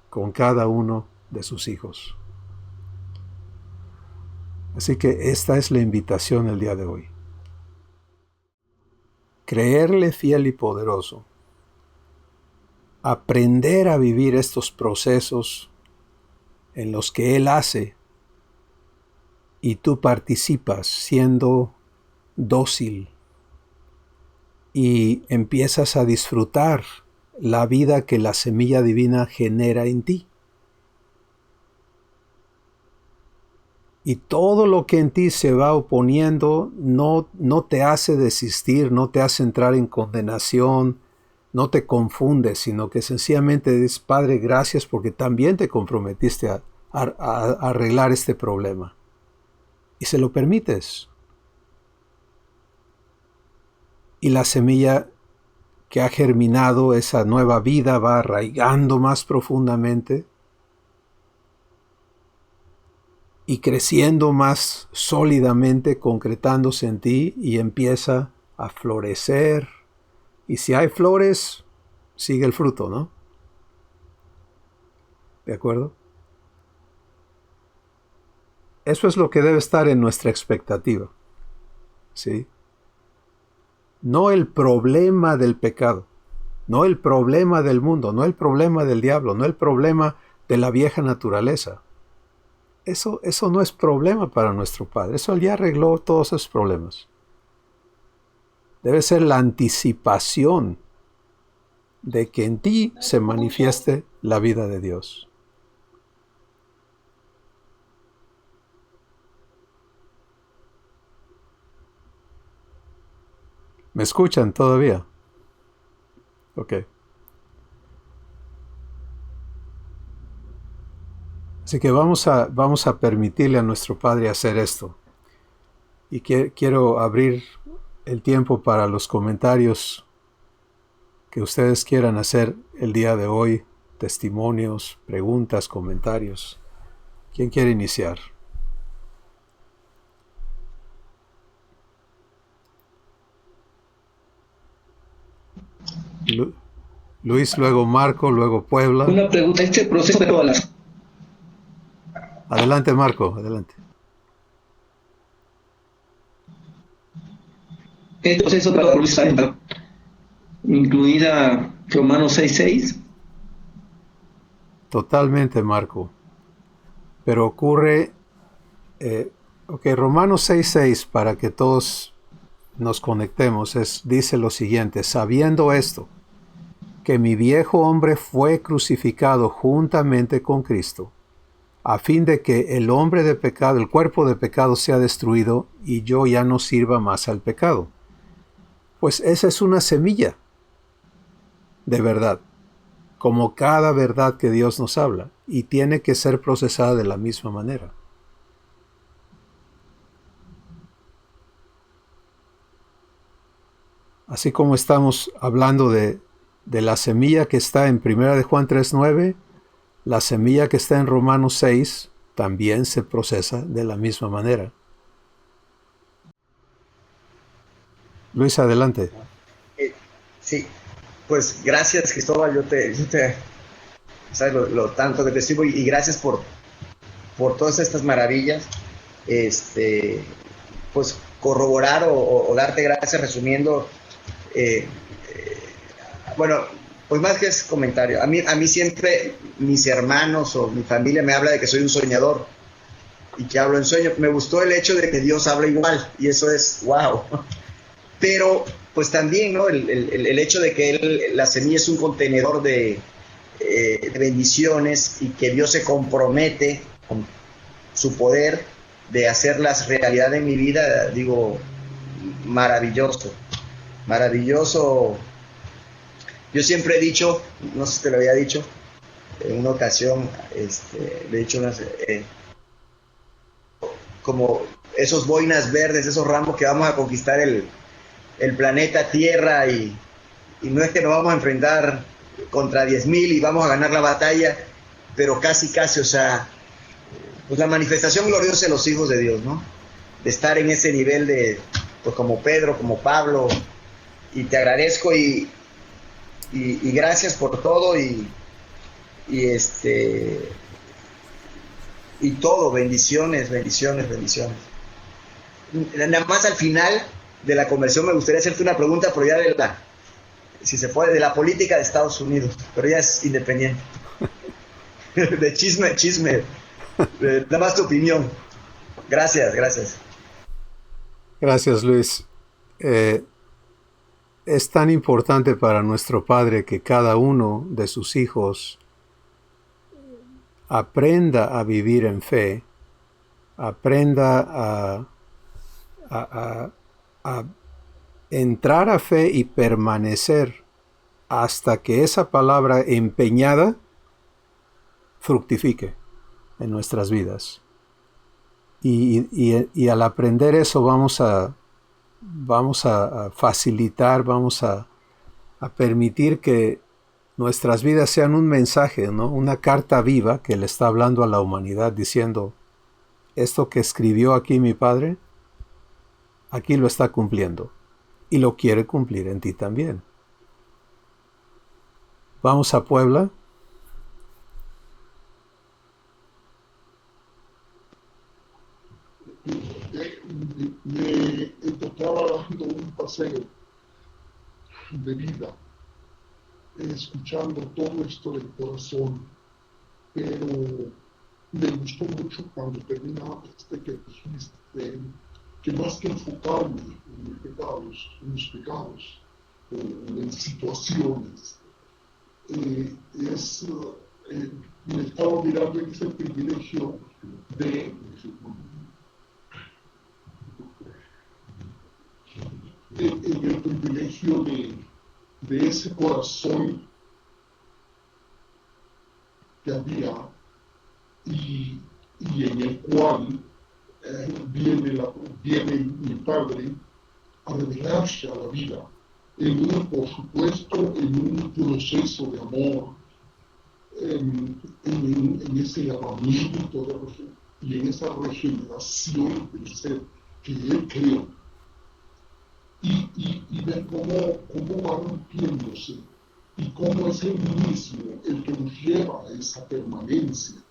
con cada uno de sus hijos. Así que esta es la invitación el día de hoy. creerle fiel y poderoso, aprender a vivir estos procesos en los que Él hace y tú participas siendo dócil y empiezas a disfrutar la vida que la semilla divina genera en ti. Y todo lo que en ti se va oponiendo no te hace desistir, no te hace entrar en condenación, no te confundes, sino que sencillamente dices, Padre, gracias porque también te comprometiste a arreglar este problema. Y se lo permites. Y la semilla que ha germinado, esa nueva vida, va arraigando más profundamente y creciendo más sólidamente, concretándose en ti, y empieza a florecer. Y si hay flores, sigue el fruto, ¿no? ¿De acuerdo? Eso es lo que debe estar en nuestra expectativa, ¿sí? No el problema del pecado, no el problema del mundo, no el problema del diablo, no el problema de la vieja naturaleza. Eso no es problema para nuestro Padre. Eso ya arregló todos esos problemas. Debe ser la anticipación de que en ti se manifieste la vida de Dios. ¿Me escuchan todavía? Ok. Así que vamos a permitirle a nuestro Padre hacer esto. Y quiero abrir el tiempo para los comentarios que ustedes quieran hacer el día de hoy. Testimonios, preguntas, comentarios. ¿Quién quiere iniciar? Luis, luego Marco, luego Puebla. Una pregunta, este proceso de todas las... Adelante, Marco, adelante. Este proceso de todas las... incluida Romanos 6:6. Totalmente, Marco. Pero ocurre... Romanos 6:6, para que todos nos conectemos, dice lo siguiente: sabiendo esto, que mi viejo hombre fue crucificado juntamente con Cristo, a fin de que el hombre de pecado, el cuerpo de pecado sea destruido y yo ya no sirva más al pecado. Pues esa es una semilla de verdad, como cada verdad que Dios nos habla, y tiene que ser procesada de la misma manera. Así como estamos hablando de la semilla que está en 1 de Juan 3:9, la semilla que está en Romanos 6 también se procesa de la misma manera. Luis, adelante. Sí, pues gracias, Cristóbal. Yo te sabes lo tanto que te sigo, y gracias por todas estas maravillas. Pues corroborar o darte gracias resumiendo. Bueno, pues más que es comentario, a mí siempre mis hermanos o mi familia me habla de que soy un soñador y que hablo en sueño. Me gustó el hecho de que Dios habla igual, y eso es wow. Pero pues también, ¿no? el hecho de que la semilla es un contenedor de bendiciones, y que Dios se compromete con su poder de hacerlas realidad en mi vida. Digo, maravilloso. Yo siempre he dicho, no sé si te lo había dicho, en una ocasión, le he dicho como esos boinas verdes, esos ramos que vamos a conquistar el planeta Tierra, y no es que nos vamos a enfrentar contra 10,000 y vamos a ganar la batalla, pero casi, o sea, pues la manifestación gloriosa de los hijos de Dios, ¿no? De estar en ese nivel de, pues como Pedro, como Pablo, y te agradezco y gracias por todo, y todo, bendiciones. Nada más al final de la conversión, me gustaría hacerte una pregunta, pero ya si se puede, de la política de Estados Unidos, pero ya es independiente. De chisme. Nada más tu opinión. Gracias. Gracias, Luis. Es tan importante para nuestro Padre que cada uno de sus hijos aprenda a vivir en fe, aprenda a entrar a fe y permanecer hasta que esa palabra empeñada fructifique en nuestras vidas. Y al aprender eso vamos a facilitar, vamos a permitir que nuestras vidas sean un mensaje, ¿no? Una carta viva que le está hablando a la humanidad diciendo, esto que escribió aquí mi Padre, aquí lo está cumpliendo y lo quiere cumplir en ti también. Vamos a Puebla. Me encontraba dando un paseo de vida, escuchando todo esto del corazón, pero me gustó mucho cuando terminaste que dijiste que más que enfocarme en los pecados o en situaciones, me estaba mirando en ese privilegio en el privilegio de ese corazón que había y en el cual viene mi Padre a revelarse a la vida, por supuesto, en un proceso de amor, en ese lavamiento y en esa regeneración del ser que Él creó. Y ver cómo va rompiéndose y cómo es Él mismo el que nos lleva a esa permanencia.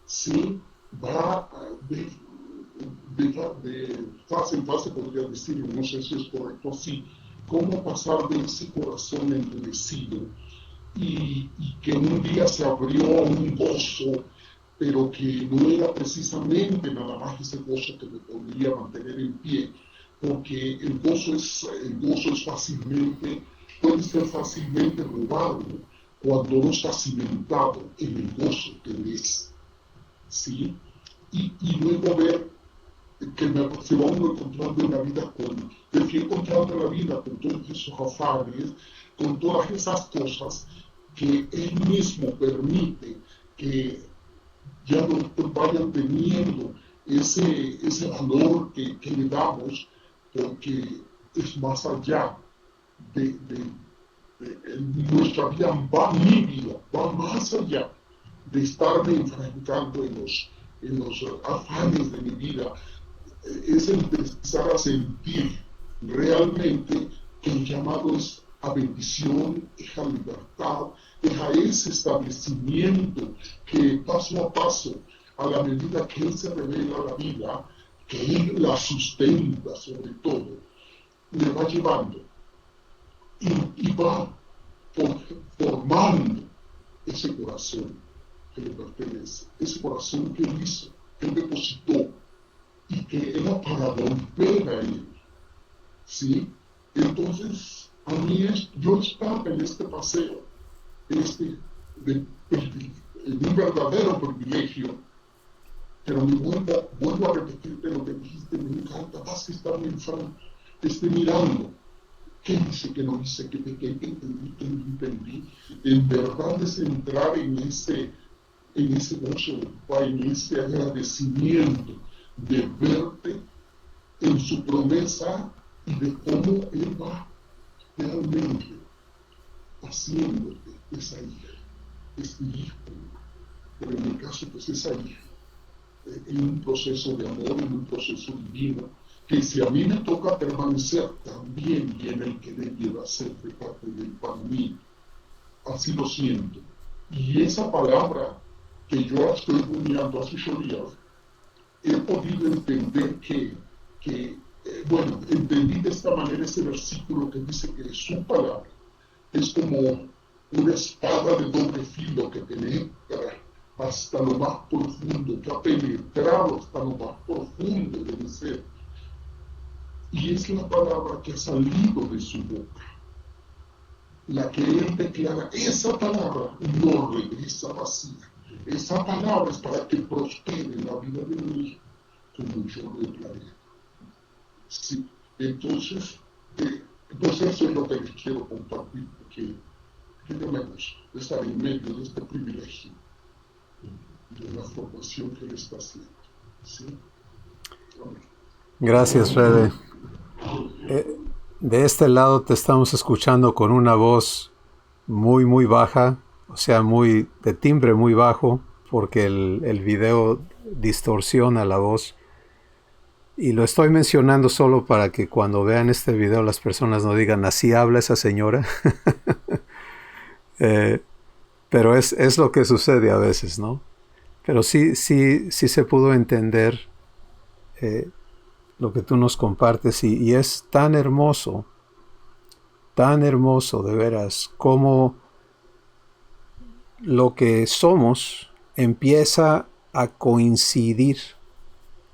¿Sí? Va de fase en fase, podría decirlo, no sé si es correcto así, cómo pasar de ese corazón endurecido y que un día se abrió un gozo, pero que no era precisamente nada más ese gozo que me podría mantener en pie, porque el gozo es puede ser fácilmente robado cuando no está cimentado en el gozo que es, ¿sí? Y luego ver que se va uno encontrando en la vida con todos esos afanes, con todas esas cosas que Él mismo permite que ya no vayan teniendo ese valor que le damos, porque es más allá de nuestra vida, mi vida va más allá de estarme enfrentando en los afanes de mi vida. Es empezar a sentir realmente que el llamado es a bendición, es a libertad, es a ese establecimiento que paso a paso, a la medida que Él se revela a la vida, que Él la sustenta sobre todo, le va llevando y va formando ese corazón que le pertenece, ese corazón que Él hizo, que Él depositó y que era para volver a Él, ¿sí? Entonces, a mí yo estaba en este paseo, en un verdadero privilegio, pero vuelvo a repetirte lo que dijiste, me encanta, vas a estar mirando, ¿qué hice, qué no hice, qué pequé, qué entendí? En verdad es entrar en ese gozo, en ese agradecimiento de verte en su promesa y de cómo Él va realmente haciéndote esa hija, ese hijo, pero en mi caso pues esa hija, en un proceso de amor, en un proceso divino, que si a mí me toca permanecer, también viene el que debiera ser de parte de Él para mí. Así lo siento. Y esa palabra que yo estoy rumiando hace 8 días, he podido entender que bueno, entendí de esta manera ese versículo que dice que su palabra es como una espada de doble filo que penetra hasta lo más profundo, que ha penetrado hasta lo más profundo del ser. Y es la palabra que ha salido de su boca, la que él declara. Esa palabra no regresa vacía. Esa palabra es para que prospere la vida de mi hijo, como yo lo he planeado. Sí, entonces eso es lo que les quiero compartir, porque yo me gusta estar en medio de este privilegio de la formación que él está haciendo. ¿Sí? Amén. Gracias, Rebe. De este lado te estamos escuchando con una voz muy, muy baja, o sea, muy de timbre muy bajo, porque el video distorsiona la voz. Y lo estoy mencionando solo para que cuando vean este video las personas no digan, así habla esa señora. Pero es lo que sucede a veces, ¿no? Pero sí se pudo entender lo que tú nos compartes y es tan hermoso de veras, cómo lo que somos empieza a coincidir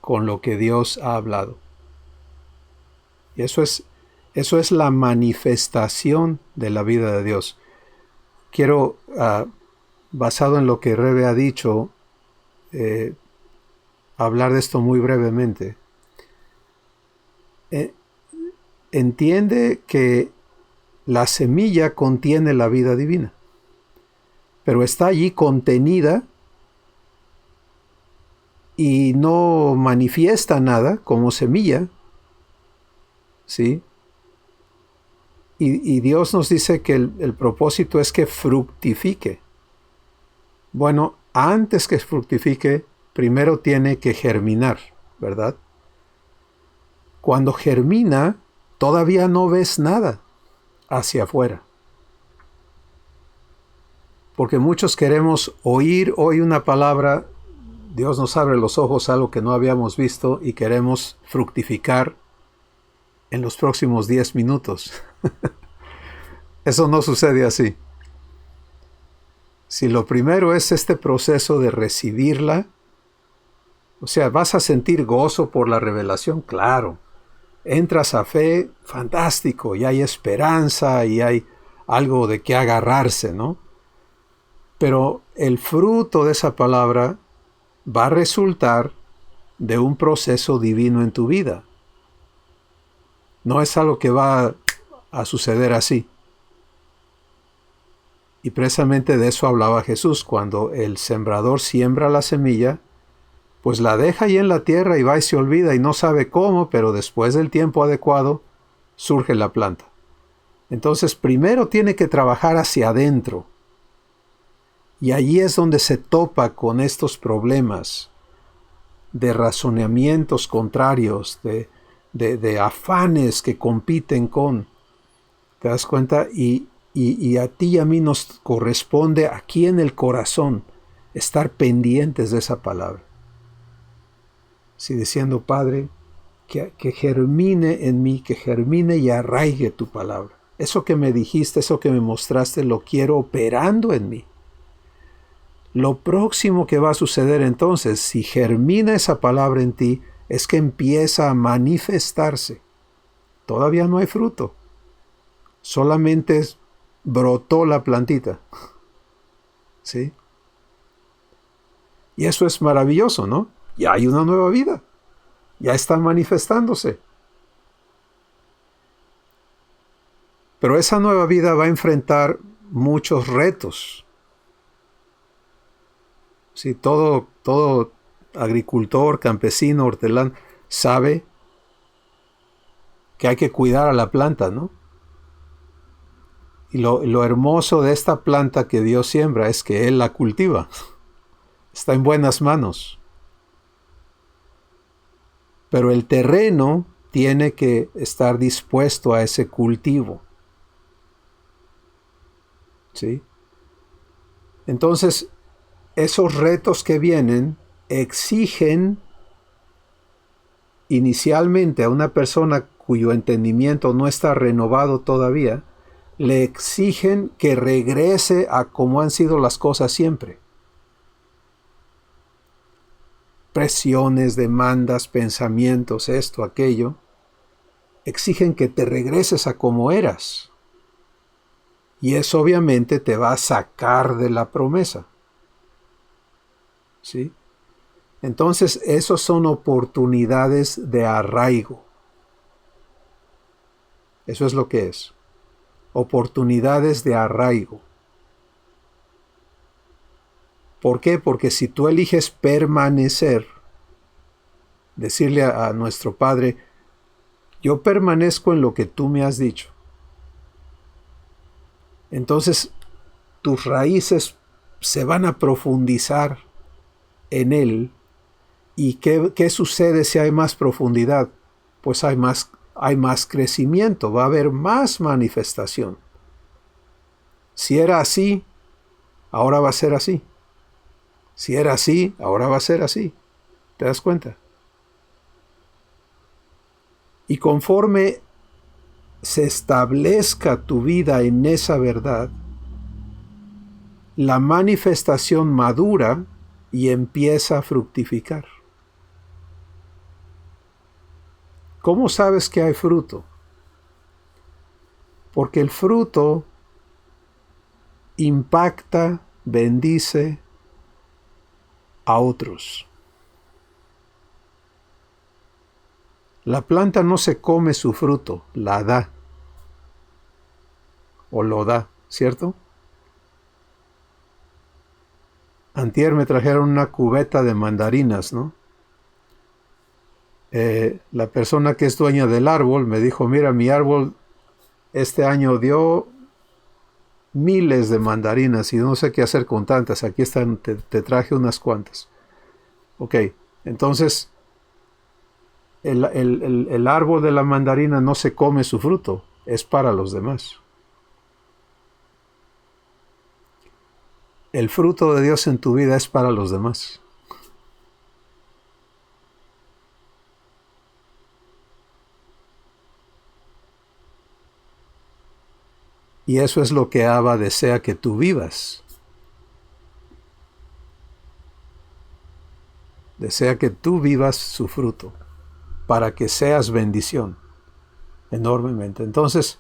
con lo que Dios ha hablado. Y eso es la manifestación de la vida de Dios. Quiero, basado en lo que Rebe ha dicho, hablar de esto muy brevemente. Entiende que la semilla contiene la vida divina, pero está allí contenida y no manifiesta nada como semilla, ¿sí? Y Dios nos dice que el propósito es que fructifique. Bueno, antes que fructifique, primero tiene que germinar, ¿verdad? Cuando germina, todavía no ves nada hacia afuera. Porque muchos queremos oír hoy una palabra, Dios nos abre los ojos a algo que no habíamos visto y queremos fructificar en los próximos 10 minutos. Eso no sucede así. Si lo primero es este proceso de recibirla, o sea, vas a sentir gozo por la revelación, claro. Entras a fe, fantástico, y hay esperanza y hay algo de qué agarrarse, ¿no? Pero el fruto de esa palabra va a resultar de un proceso divino en tu vida. No es algo que va a suceder así. Y precisamente de eso hablaba Jesús. Cuando el sembrador siembra la semilla, pues la deja ahí en la tierra y va y se olvida y no sabe cómo, pero después del tiempo adecuado surge la planta. Entonces primero tiene que trabajar hacia adentro. Y allí es donde se topa con estos problemas de razonamientos contrarios, de afanes que compiten con. ¿Te das cuenta? Y a ti y a mí nos corresponde aquí en el corazón estar pendientes de esa palabra. Sí, diciendo, Padre, que germine en mí, que germine y arraigue tu palabra. Eso que me dijiste, eso que me mostraste, lo quiero operando en mí. Lo próximo que va a suceder entonces, si germina esa palabra en ti, es que empieza a manifestarse. Todavía no hay fruto. Solamente brotó la plantita. ¿Sí? Y eso es maravilloso, ¿no? Ya hay una nueva vida. Ya está manifestándose. Pero esa nueva vida va a enfrentar muchos retos. Sí, todo agricultor, campesino, hortelano, sabe que hay que cuidar a la planta, ¿no? Y lo hermoso de esta planta que Dios siembra es que Él la cultiva. Está en buenas manos. Pero el terreno tiene que estar dispuesto a ese cultivo. ¿Sí? Entonces, esos retos que vienen exigen inicialmente a una persona cuyo entendimiento no está renovado todavía, le exigen que regrese a cómo han sido las cosas siempre. Presiones, demandas, pensamientos, esto, aquello, exigen que te regreses a como eras. Y eso obviamente te va a sacar de la promesa. ¿Sí? Entonces, esos son oportunidades de arraigo. Eso es lo que es. Oportunidades de arraigo. ¿Por qué? Porque si tú eliges permanecer, decirle a nuestro Padre, yo permanezco en lo que tú me has dicho. Entonces, tus raíces se van a profundizar en Él. ¿Y qué sucede si hay más profundidad? Pues hay más crecimiento, va a haber más manifestación. Si era así, ahora va a ser así. Si era así, ahora va a ser así. ¿Te das cuenta? Y conforme se establezca tu vida en esa verdad, la manifestación madura y empieza a fructificar. ¿Cómo sabes que hay fruto? Porque el fruto impacta, bendice a otros. La planta no se come su fruto, la da. O lo da, ¿cierto? Antier me trajeron una cubeta de mandarinas, ¿no? La persona que es dueña del árbol me dijo, mira, mi árbol este año dio miles de mandarinas y no sé qué hacer con tantas. Aquí están, te traje unas cuantas. Ok, entonces el árbol de la mandarina no se come su fruto, es para los demás. El fruto de Dios en tu vida es para los demás. Y eso es lo que Abba desea que tú vivas. Desea que tú vivas su fruto, para que seas bendición enormemente. Entonces,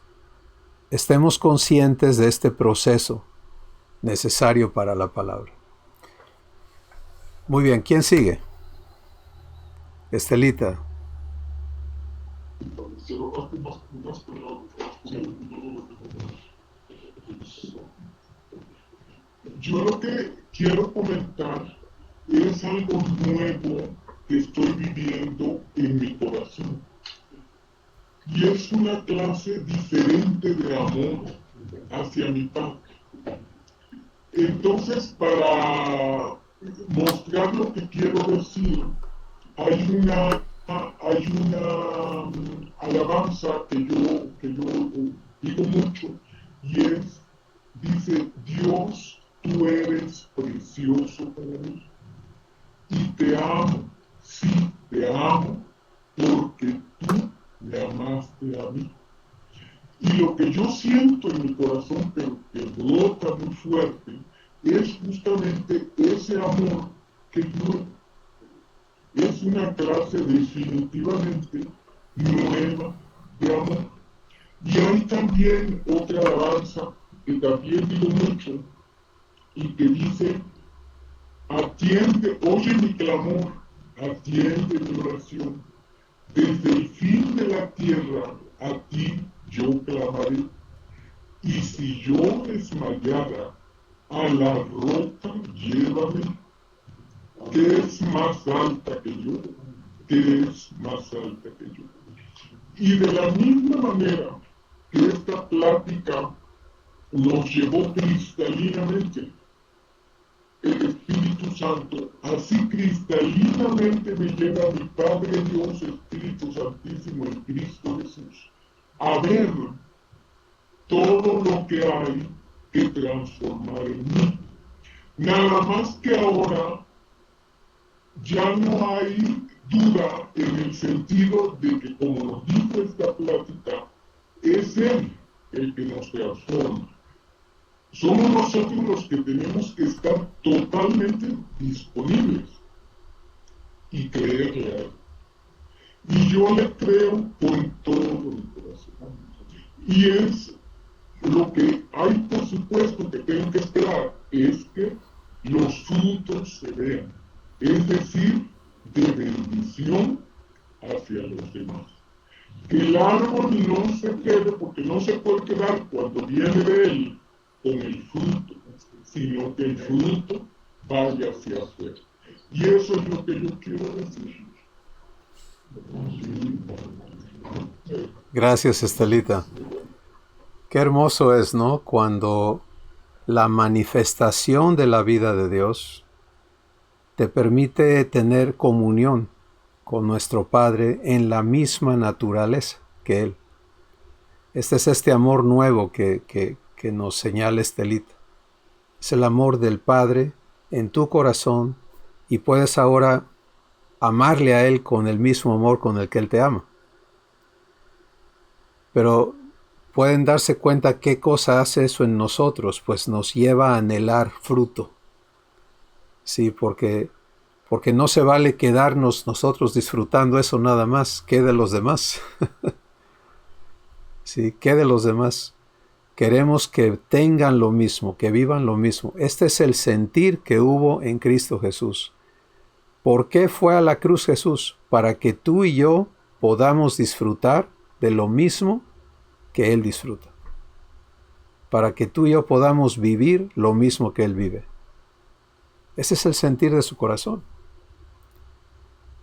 estemos conscientes de este proceso necesario para la palabra. Muy bien, ¿quién sigue? Estelita. Yo lo que quiero comentar es algo nuevo que estoy viviendo en mi corazón. Y es una clase diferente de amor hacia mi padre. Entonces, para mostrar lo que quiero decir, hay una alabanza que yo digo mucho, y dice, Dios, tú eres precioso para mí, y te amo, sí, te amo, porque tú me amaste a mí. Y lo que yo siento en mi corazón, pero que brota muy fuerte, es justamente ese amor que yo. Es una clase definitivamente nueva de amor. Y hay también otra alabanza que también digo mucho y que dice, atiende, oye mi clamor, atiende mi oración. Desde el fin de la tierra a ti yo clamaré. Y si yo desmayara, a la roca llévame. Que es más alta que yo, que es más alta que yo. Y de la misma manera que esta plática nos llevó cristalinamente el Espíritu Santo, así cristalinamente me lleva mi Padre Dios, Espíritu Santísimo en Cristo Jesús, a ver todo lo que hay que transformar en mí. Nada más que ahora ya duda en el sentido de que, como nos dice esta plática, es Él el que nos transforma. Somos nosotros los que tenemos que estar totalmente disponibles y creerle a Él. Y yo le creo con todo mi corazón. Y es lo que hay, por supuesto, que tengo que esperar, es que los frutos se vean. Es decir, de bendición hacia los demás. Que el árbol no se quede, porque no se puede quedar cuando viene de él con el fruto, sino que el fruto vaya hacia afuera. Y eso es lo que yo quiero decir. Gracias, Estelita. Qué hermoso es, ¿no? Cuando la manifestación de la vida de Dios te permite tener comunión con nuestro Padre en la misma naturaleza que Él. Este es este amor nuevo que nos señala Estelita. Es el amor del Padre en tu corazón y puedes ahora amarle a Él con el mismo amor con el que Él te ama. Pero pueden darse cuenta qué cosa hace eso en nosotros, pues nos lleva a anhelar fruto. Sí, porque no se vale quedarnos nosotros disfrutando eso nada más. ¿Qué de los demás? Sí, ¿qué de los demás? Queremos que tengan lo mismo, que vivan lo mismo. Este es el sentir que hubo en Cristo Jesús. ¿Por qué fue a la cruz Jesús? Para que tú y yo podamos disfrutar de lo mismo que Él disfruta. Para que tú y yo podamos vivir lo mismo que Él vive. Ese es el sentir de su corazón.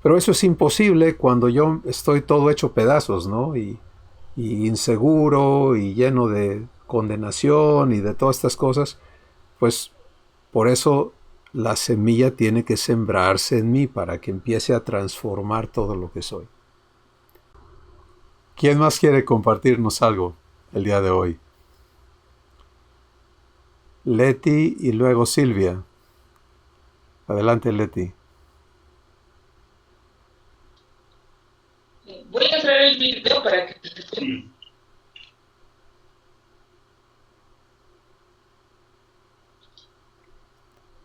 Pero eso es imposible cuando yo estoy todo hecho pedazos, ¿no? Y inseguro y lleno de condenación y de todas estas cosas. Pues por eso la semilla tiene que sembrarse en mí para que empiece a transformar todo lo que soy. ¿Quién más quiere compartirnos algo el día de hoy? Leti y luego Silvia. Adelante, Leti. Voy a traer el video para que se escuche.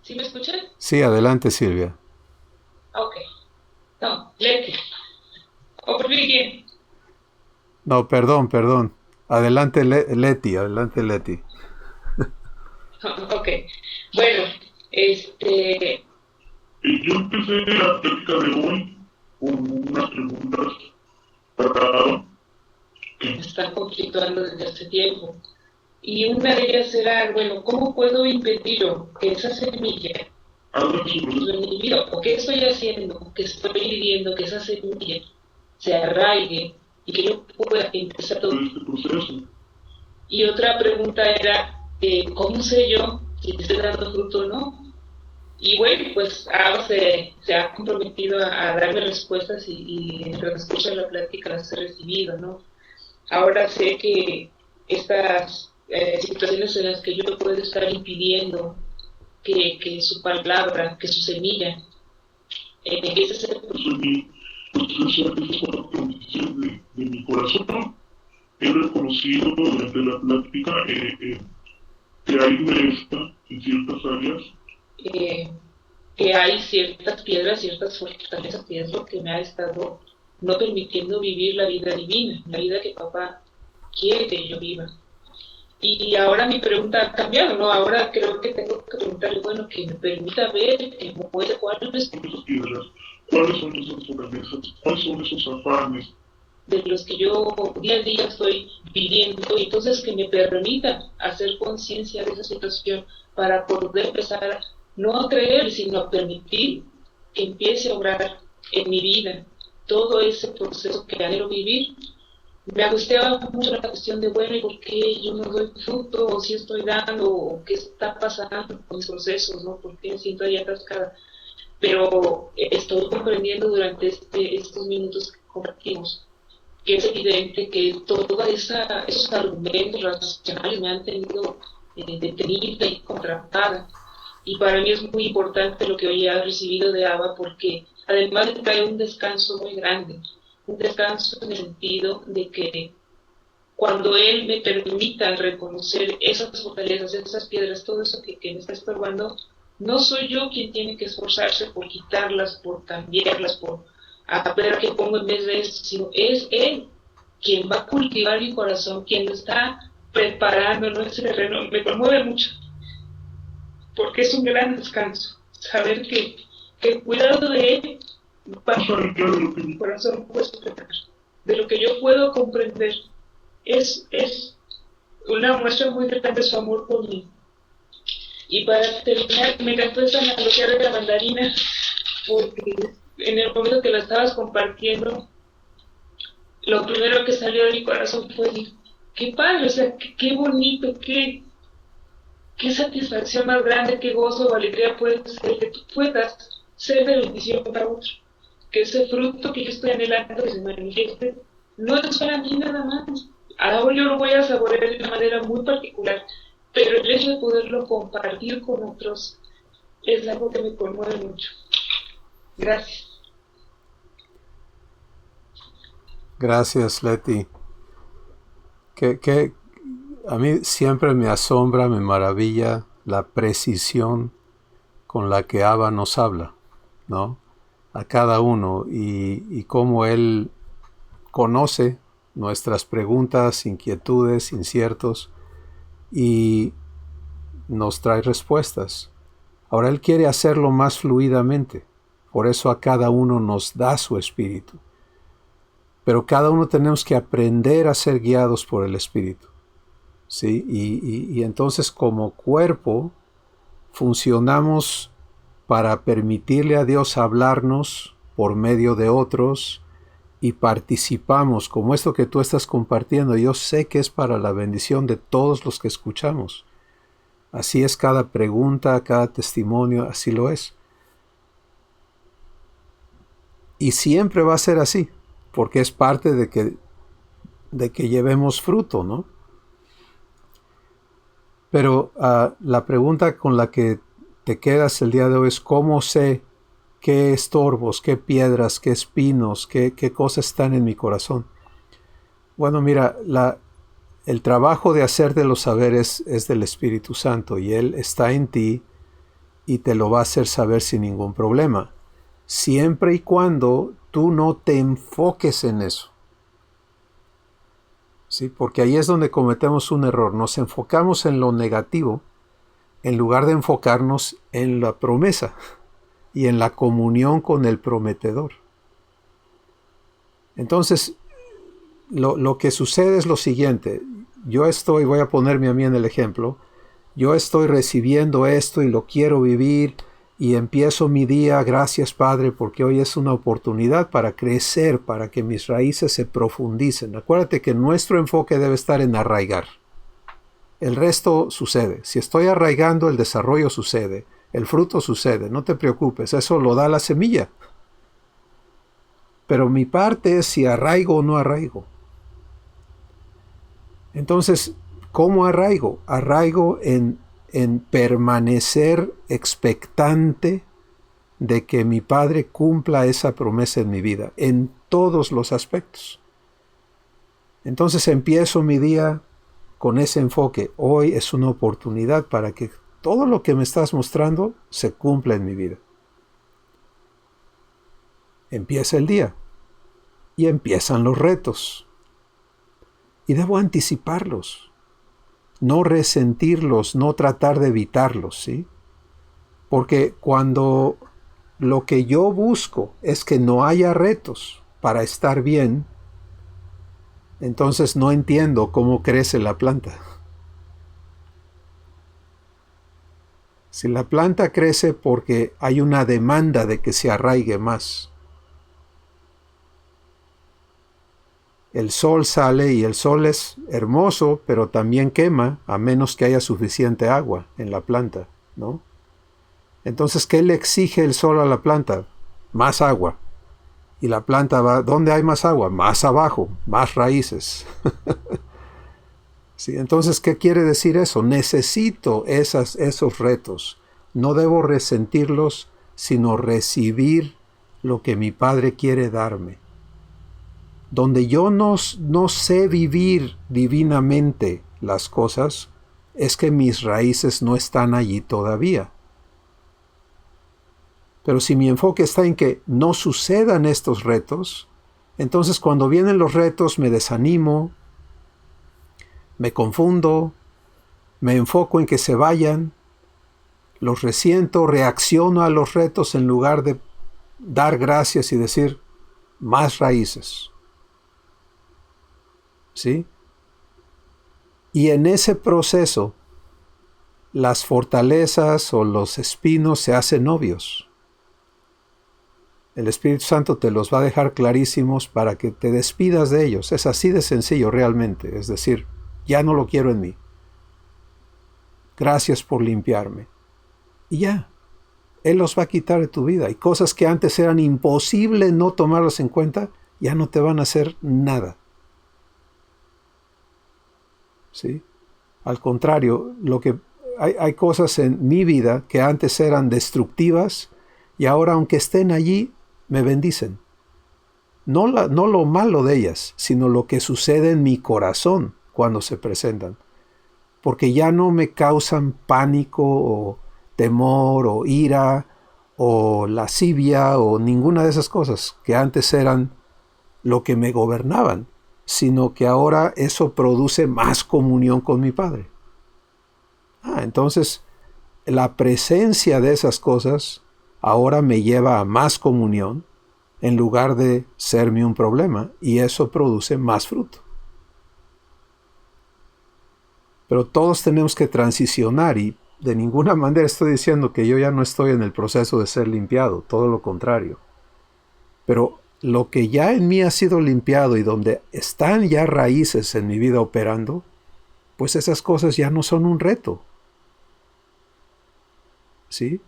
¿Sí me escuchan? Sí, adelante, Silvia. Ok. No, Leti. ¿O por mí quién? No, perdón. Adelante, Leti, adelante, Leti. Ok. Bueno, Yo empecé la práctica de hoy con unas preguntas para me están conflictuando desde hace tiempo. Y una de ellas era, bueno, ¿cómo puedo impedirlo que esa semilla hagan su proceso. en mi vida, o qué estoy haciendo, que estoy viviendo, que esa semilla se arraigue y que yo pueda empezar todo? Este proceso. Y otra pregunta era, ¿cómo sé yo si estoy dando fruto o no? Y bueno, pues Ava se ha comprometido a darme respuestas y en el transcurso de la plática las he recibido, ¿no? Ahora sé que estas situaciones en las que yo puedo estar impidiendo que su palabra, que su semilla, empiece a ser... Mi proceso es con la convicción de mi corazón. He reconocido durante la plática que hay molestia en ciertas áreas. Que hay ciertas piedras, ciertas fortalezas, que es lo que me ha estado no permitiendo vivir la vida divina, la vida que papá quiere que yo viva. Y ahora mi pregunta ha cambiado, ¿no? Ahora creo que tengo que preguntarle, bueno, que me permita ver cuáles Piedras. ¿Cuáles son esas fortalezas? ¿Cuáles son esos afanes? de los que yo día a día estoy viviendo, y entonces que me permita hacer conciencia de esa situación para poder empezar no a creer, sino a permitir que empiece a obrar en mi vida todo ese proceso que anhelo vivir. Me angustiaba mucho la cuestión de, bueno, ¿y por qué yo no doy fruto? ¿O si estoy dando? ¿O qué está pasando con mis procesos? ¿No? ¿Por qué me siento ahí atascada? Pero estoy comprendiendo durante estos minutos que compartimos que es evidente que todos esos argumentos racionales me han tenido detenida y contratada. Y para mí es muy importante lo que hoy he recibido de Ava, porque además de traer un descanso muy grande, un descanso en el sentido de que cuando Él me permita reconocer esas fortalezas, esas piedras, todo eso que me está estorbando, no soy yo quien tiene que esforzarse por quitarlas, por cambiarlas, por ver qué pongo en vez de eso, sino es Él quien va a cultivar mi corazón, quien lo está preparando en ese terreno. Me conmueve mucho, porque es un gran descanso, saber que el cuidado de Él va a arrancar de lo que mi corazón puede soportar, de lo que yo puedo comprender. Es una muestra muy grande de su amor por mí. Y para terminar, me encantó esa analogía de la mandarina, porque en el momento que la estabas compartiendo, lo primero que salió de mi corazón fue: qué padre, o sea, qué bonito, qué satisfacción más grande, qué gozo o alegría puede ser que tú puedas ser de bendición para otro. Que ese fruto que yo estoy anhelando que se manifieste no es para mí nada más. Ahora yo lo voy a saborear de una manera muy particular, pero el hecho de poderlo compartir con otros es algo que me conmueve mucho. Gracias. Gracias, Leti. Que a mí siempre me asombra, me maravilla la precisión con la que Abba nos habla, ¿no? A cada uno, y cómo Él conoce nuestras preguntas, inquietudes, inciertos, y nos trae respuestas. Ahora Él quiere hacerlo más fluidamente, por eso a cada uno nos da su espíritu. Pero cada uno tenemos que aprender a ser guiados por el Espíritu, ¿sí? Y entonces como cuerpo funcionamos para permitirle a Dios hablarnos por medio de otros, y participamos, como esto que tú estás compartiendo. Yo sé que es para la bendición de todos los que escuchamos. Así es cada pregunta, cada testimonio, así lo es. Y siempre va a ser así, porque es parte de que llevemos fruto, ¿no? Pero la pregunta con la que te quedas el día de hoy es: ¿cómo sé qué estorbos, qué piedras, qué espinos, qué cosas están en mi corazón? Bueno, mira, el trabajo de hacértelo saber es del Espíritu Santo, y Él está en ti y te lo va a hacer saber sin ningún problema, siempre y cuando tú no te enfoques en eso. ¿Sí? Porque ahí es donde cometemos un error. Nos enfocamos en lo negativo en lugar de enfocarnos en la promesa y en la comunión con el prometedor. Entonces, lo que sucede es lo siguiente. Voy a ponerme a mí en el ejemplo. Yo estoy recibiendo esto y lo quiero vivir, y empiezo mi día: gracias, Padre, porque hoy es una oportunidad para crecer, para que mis raíces se profundicen. Acuérdate que nuestro enfoque debe estar en arraigar. El resto sucede. Si estoy arraigando, el desarrollo sucede, el fruto sucede. No te preocupes, eso lo da la semilla. Pero mi parte es si arraigo o no arraigo. Entonces, ¿cómo arraigo? Arraigo en permanecer expectante de que mi Padre cumpla esa promesa en mi vida, en todos los aspectos. Entonces empiezo mi día con ese enfoque. Hoy es una oportunidad para que todo lo que me estás mostrando se cumpla en mi vida. Empieza el día y empiezan los retos. Y debo anticiparlos, no resentirlos, no tratar de evitarlos, ¿sí? Porque cuando lo que yo busco es que no haya retos para estar bien, entonces no entiendo cómo crece la planta. Si la planta crece porque hay una demanda de que se arraigue más. El sol sale y el sol es hermoso, pero también quema a menos que haya suficiente agua en la planta, ¿no? Entonces, ¿qué le exige el sol a la planta? Más agua. Y la planta va, ¿dónde hay más agua? Más abajo, más raíces. ¿Sí? Entonces, ¿qué quiere decir eso? Necesito esos retos. No debo resentirlos, sino recibir lo que mi Padre quiere darme. Donde yo no sé vivir divinamente las cosas, es que mis raíces no están allí todavía. Pero si mi enfoque está en que no sucedan estos retos, entonces cuando vienen los retos me desanimo, me confundo, me enfoco en que se vayan, los resiento, reacciono a los retos en lugar de dar gracias y decir más raíces. ¿Sí? Y en ese proceso, las fortalezas o los espinos se hacen obvios. El Espíritu Santo te los va a dejar clarísimos para que te despidas de ellos. Es así de sencillo realmente. Es decir, ya no lo quiero en mí. Gracias por limpiarme. Y ya. Él los va a quitar de tu vida. Y cosas que antes eran imposible no tomarlas en cuenta, ya no te van a hacer nada. ¿Sí? Al contrario, hay cosas en mi vida que antes eran destructivas y ahora, aunque estén allí, me bendicen. No lo malo de ellas, sino lo que sucede en mi corazón cuando se presentan. Porque ya no me causan pánico o temor o ira o lascivia o ninguna de esas cosas que antes eran lo que me gobernaban, sino que ahora eso produce más comunión con mi Padre. Entonces, la presencia de esas cosas ahora me lleva a más comunión en lugar de serme un problema, y eso produce más fruto. Pero todos tenemos que transicionar, y de ninguna manera estoy diciendo que yo ya no estoy en el proceso de ser limpiado, todo lo contrario. Pero lo que ya en mí ha sido limpiado y donde están ya raíces en mi vida operando, pues esas cosas ya no son un reto. ¿Sí?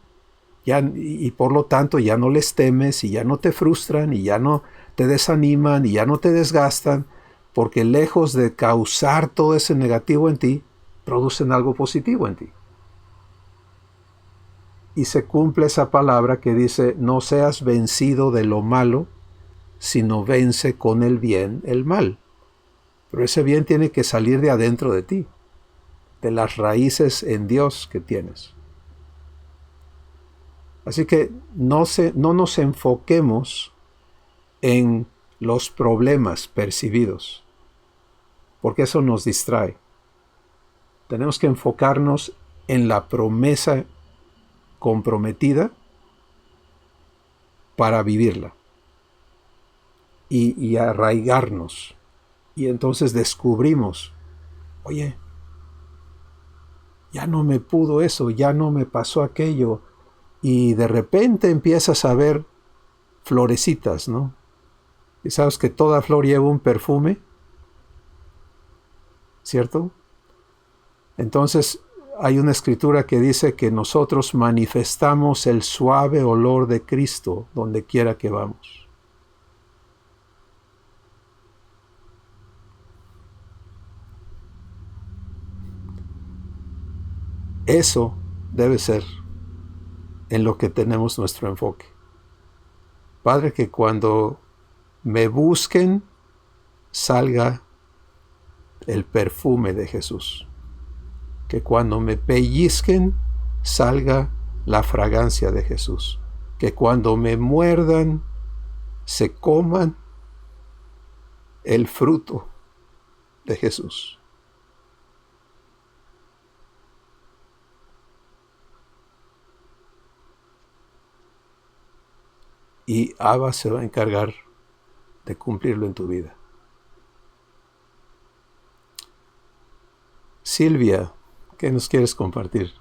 Y por lo tanto ya no les temes y ya no te frustran y ya no te desaniman y ya no te desgastan, porque lejos de causar todo ese negativo en ti, producen algo positivo en ti. Y se cumple esa palabra que dice, no seas vencido de lo malo, sino vence con el bien el mal. Pero ese bien tiene que salir de adentro de ti, de las raíces en Dios que tienes. Así que no nos enfoquemos en los problemas percibidos, porque eso nos distrae. Tenemos que enfocarnos en la promesa comprometida para vivirla y arraigarnos. Y entonces descubrimos, oye, ya no me pudo eso, ya no me pasó aquello. Y de repente empiezas a ver florecitas, ¿no? Y sabes que toda flor lleva un perfume, ¿cierto? Entonces hay una escritura que dice que nosotros manifestamos el suave olor de Cristo donde quiera que vamos. Eso debe ser en lo que tenemos nuestro enfoque. Padre, que cuando me busquen salga el perfume de Jesús. Que cuando me pellizquen salga la fragancia de Jesús. Que cuando me muerdan se coman el fruto de Jesús. Y Abba se va a encargar de cumplirlo en tu vida. Silvia, ¿qué nos quieres compartir?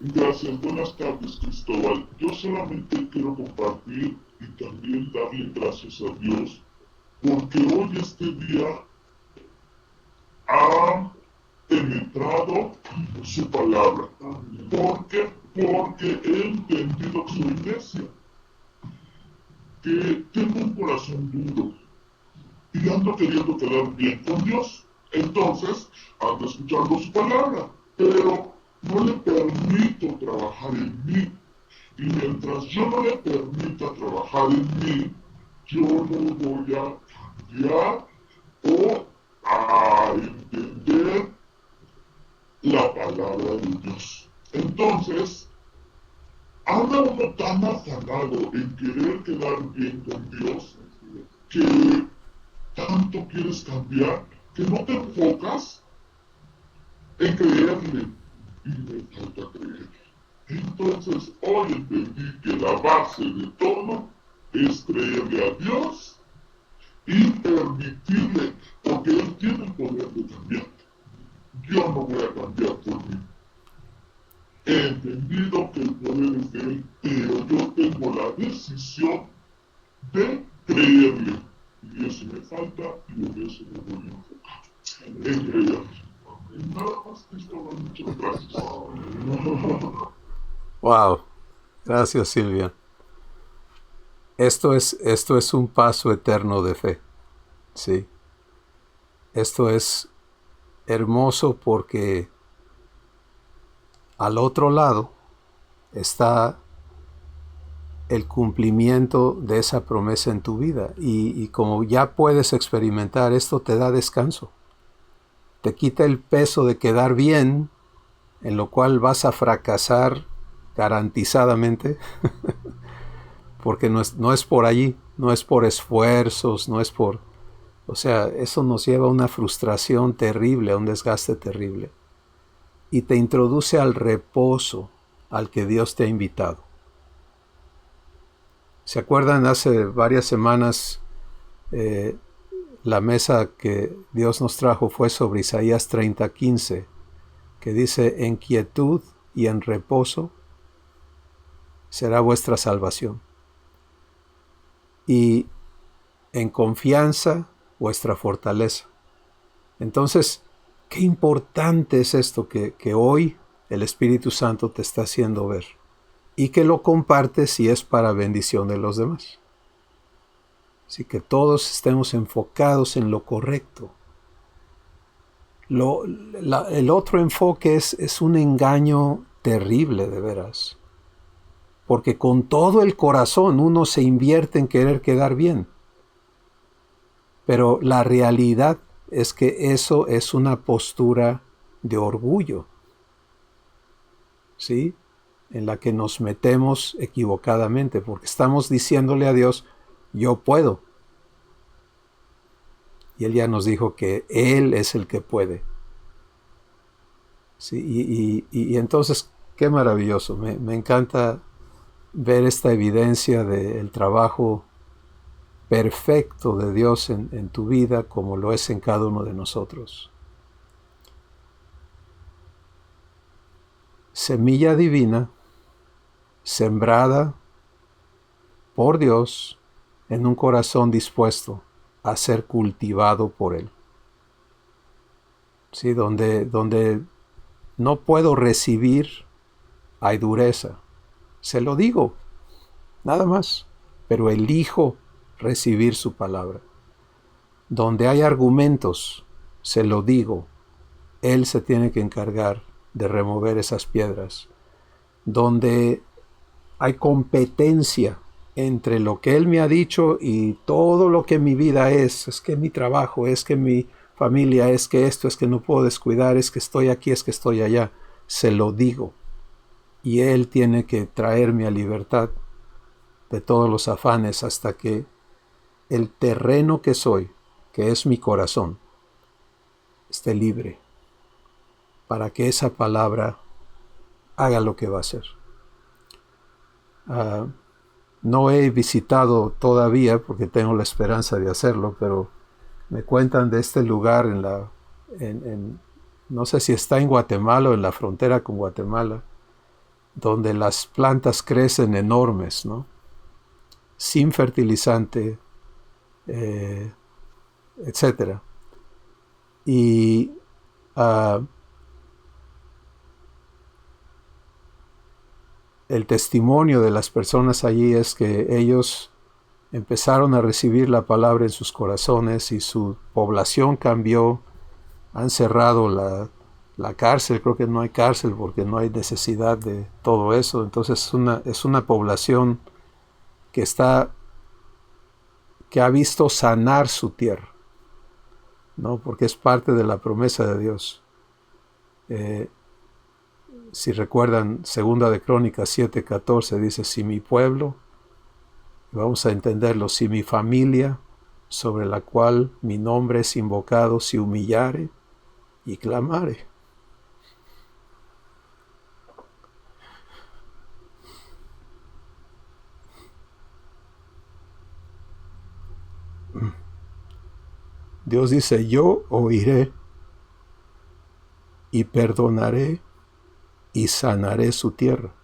Gracias, buenas tardes, Cristóbal. Yo solamente quiero compartir y también darle gracias a Dios porque hoy este día ha penetrado su palabra. ¿Por qué? Porque he entendido su iglesia, que tengo un corazón duro y ando queriendo quedar bien con Dios. Entonces ando escuchando su palabra, pero no le permito trabajar en mí. Y mientras yo no le permita trabajar en mí, yo no voy a cambiar o a entender la palabra de Dios. Entonces, anda uno tan afanado en querer quedar bien con Dios que tanto quieres cambiar que no te enfocas en creerle y me falta creer. Entonces hoy entendí que la base de todo es creerle a Dios y permitirle, porque Él tiene el poder de cambiar. Yo no voy a cambiar por mí. He entendido que el poder es de Él, pero yo tengo la decisión de creerle. Y eso me falta y en eso me voy a enfocar. En creerle. Nada más, Cristóbal, muchas gracias. Wow, gracias Silvia. Esto es un paso eterno de fe, ¿sí? Esto es hermoso porque al otro lado está el cumplimiento de esa promesa en tu vida. Y como ya puedes experimentar, esto te da descanso. Te quita el peso de quedar bien, en lo cual vas a fracasar garantizadamente, porque no es por allí, no es por esfuerzos, no es por... O sea, eso nos lleva a una frustración terrible, a un desgaste terrible. Y te introduce al reposo al que Dios te ha invitado. ¿Se acuerdan? Hace varias semanas la mesa que Dios nos trajo fue sobre Isaías 30:15, que dice: en quietud y en reposo será vuestra salvación, y en confianza vuestra fortaleza. Entonces, qué importante es esto que hoy el Espíritu Santo te está haciendo ver, y que lo compartes si es para bendición de los demás. Así que todos estemos enfocados en lo correcto. El otro enfoque es un engaño terrible, de veras. Porque con todo el corazón uno se invierte en querer quedar bien. Pero la realidad es que eso es una postura de orgullo, ¿sí? En la que nos metemos equivocadamente, porque estamos diciéndole a Dios: yo puedo. Y Él ya nos dijo que Él es el que puede. ¿Sí? Y entonces, qué maravilloso. Me encanta ver esta evidencia del trabajo perfecto de Dios en tu vida, como lo es en cada uno de nosotros. Semilla divina, sembrada por Dios en un corazón dispuesto a ser cultivado por Él. ¿Sí? Donde no puedo recibir, hay dureza. Se lo digo, nada más, pero elijo recibir su palabra. Donde hay argumentos, se lo digo, Él se tiene que encargar de remover esas piedras. Donde hay competencia entre lo que Él me ha dicho y todo lo que mi vida es que mi trabajo, es que mi familia, es que esto, es que no puedo descuidar, es que estoy aquí, es que estoy allá, se lo digo. Y Él tiene que traerme a libertad de todos los afanes hasta que el terreno que soy, que es mi corazón, esté libre, para que esa palabra haga lo que va a hacer. No he visitado todavía, porque tengo la esperanza de hacerlo, pero me cuentan de este lugar no sé si está en Guatemala o en la frontera con Guatemala, donde las plantas crecen enormes, ¿no? Sin fertilizante, etc. Y el testimonio de las personas allí es que ellos empezaron a recibir la palabra en sus corazones y su población cambió. Han cerrado la cárcel, creo que no hay cárcel porque no hay necesidad de todo eso. Entonces es una población que ha visto sanar su tierra, ¿no? Porque es parte de la promesa de Dios. Si recuerdan, 2 de Crónicas 7:14 dice, si mi pueblo, vamos a entenderlo, si mi familia, sobre la cual mi nombre es invocado, se humillare y clamare. Dios dice, yo oiré y perdonaré y sanaré su tierra.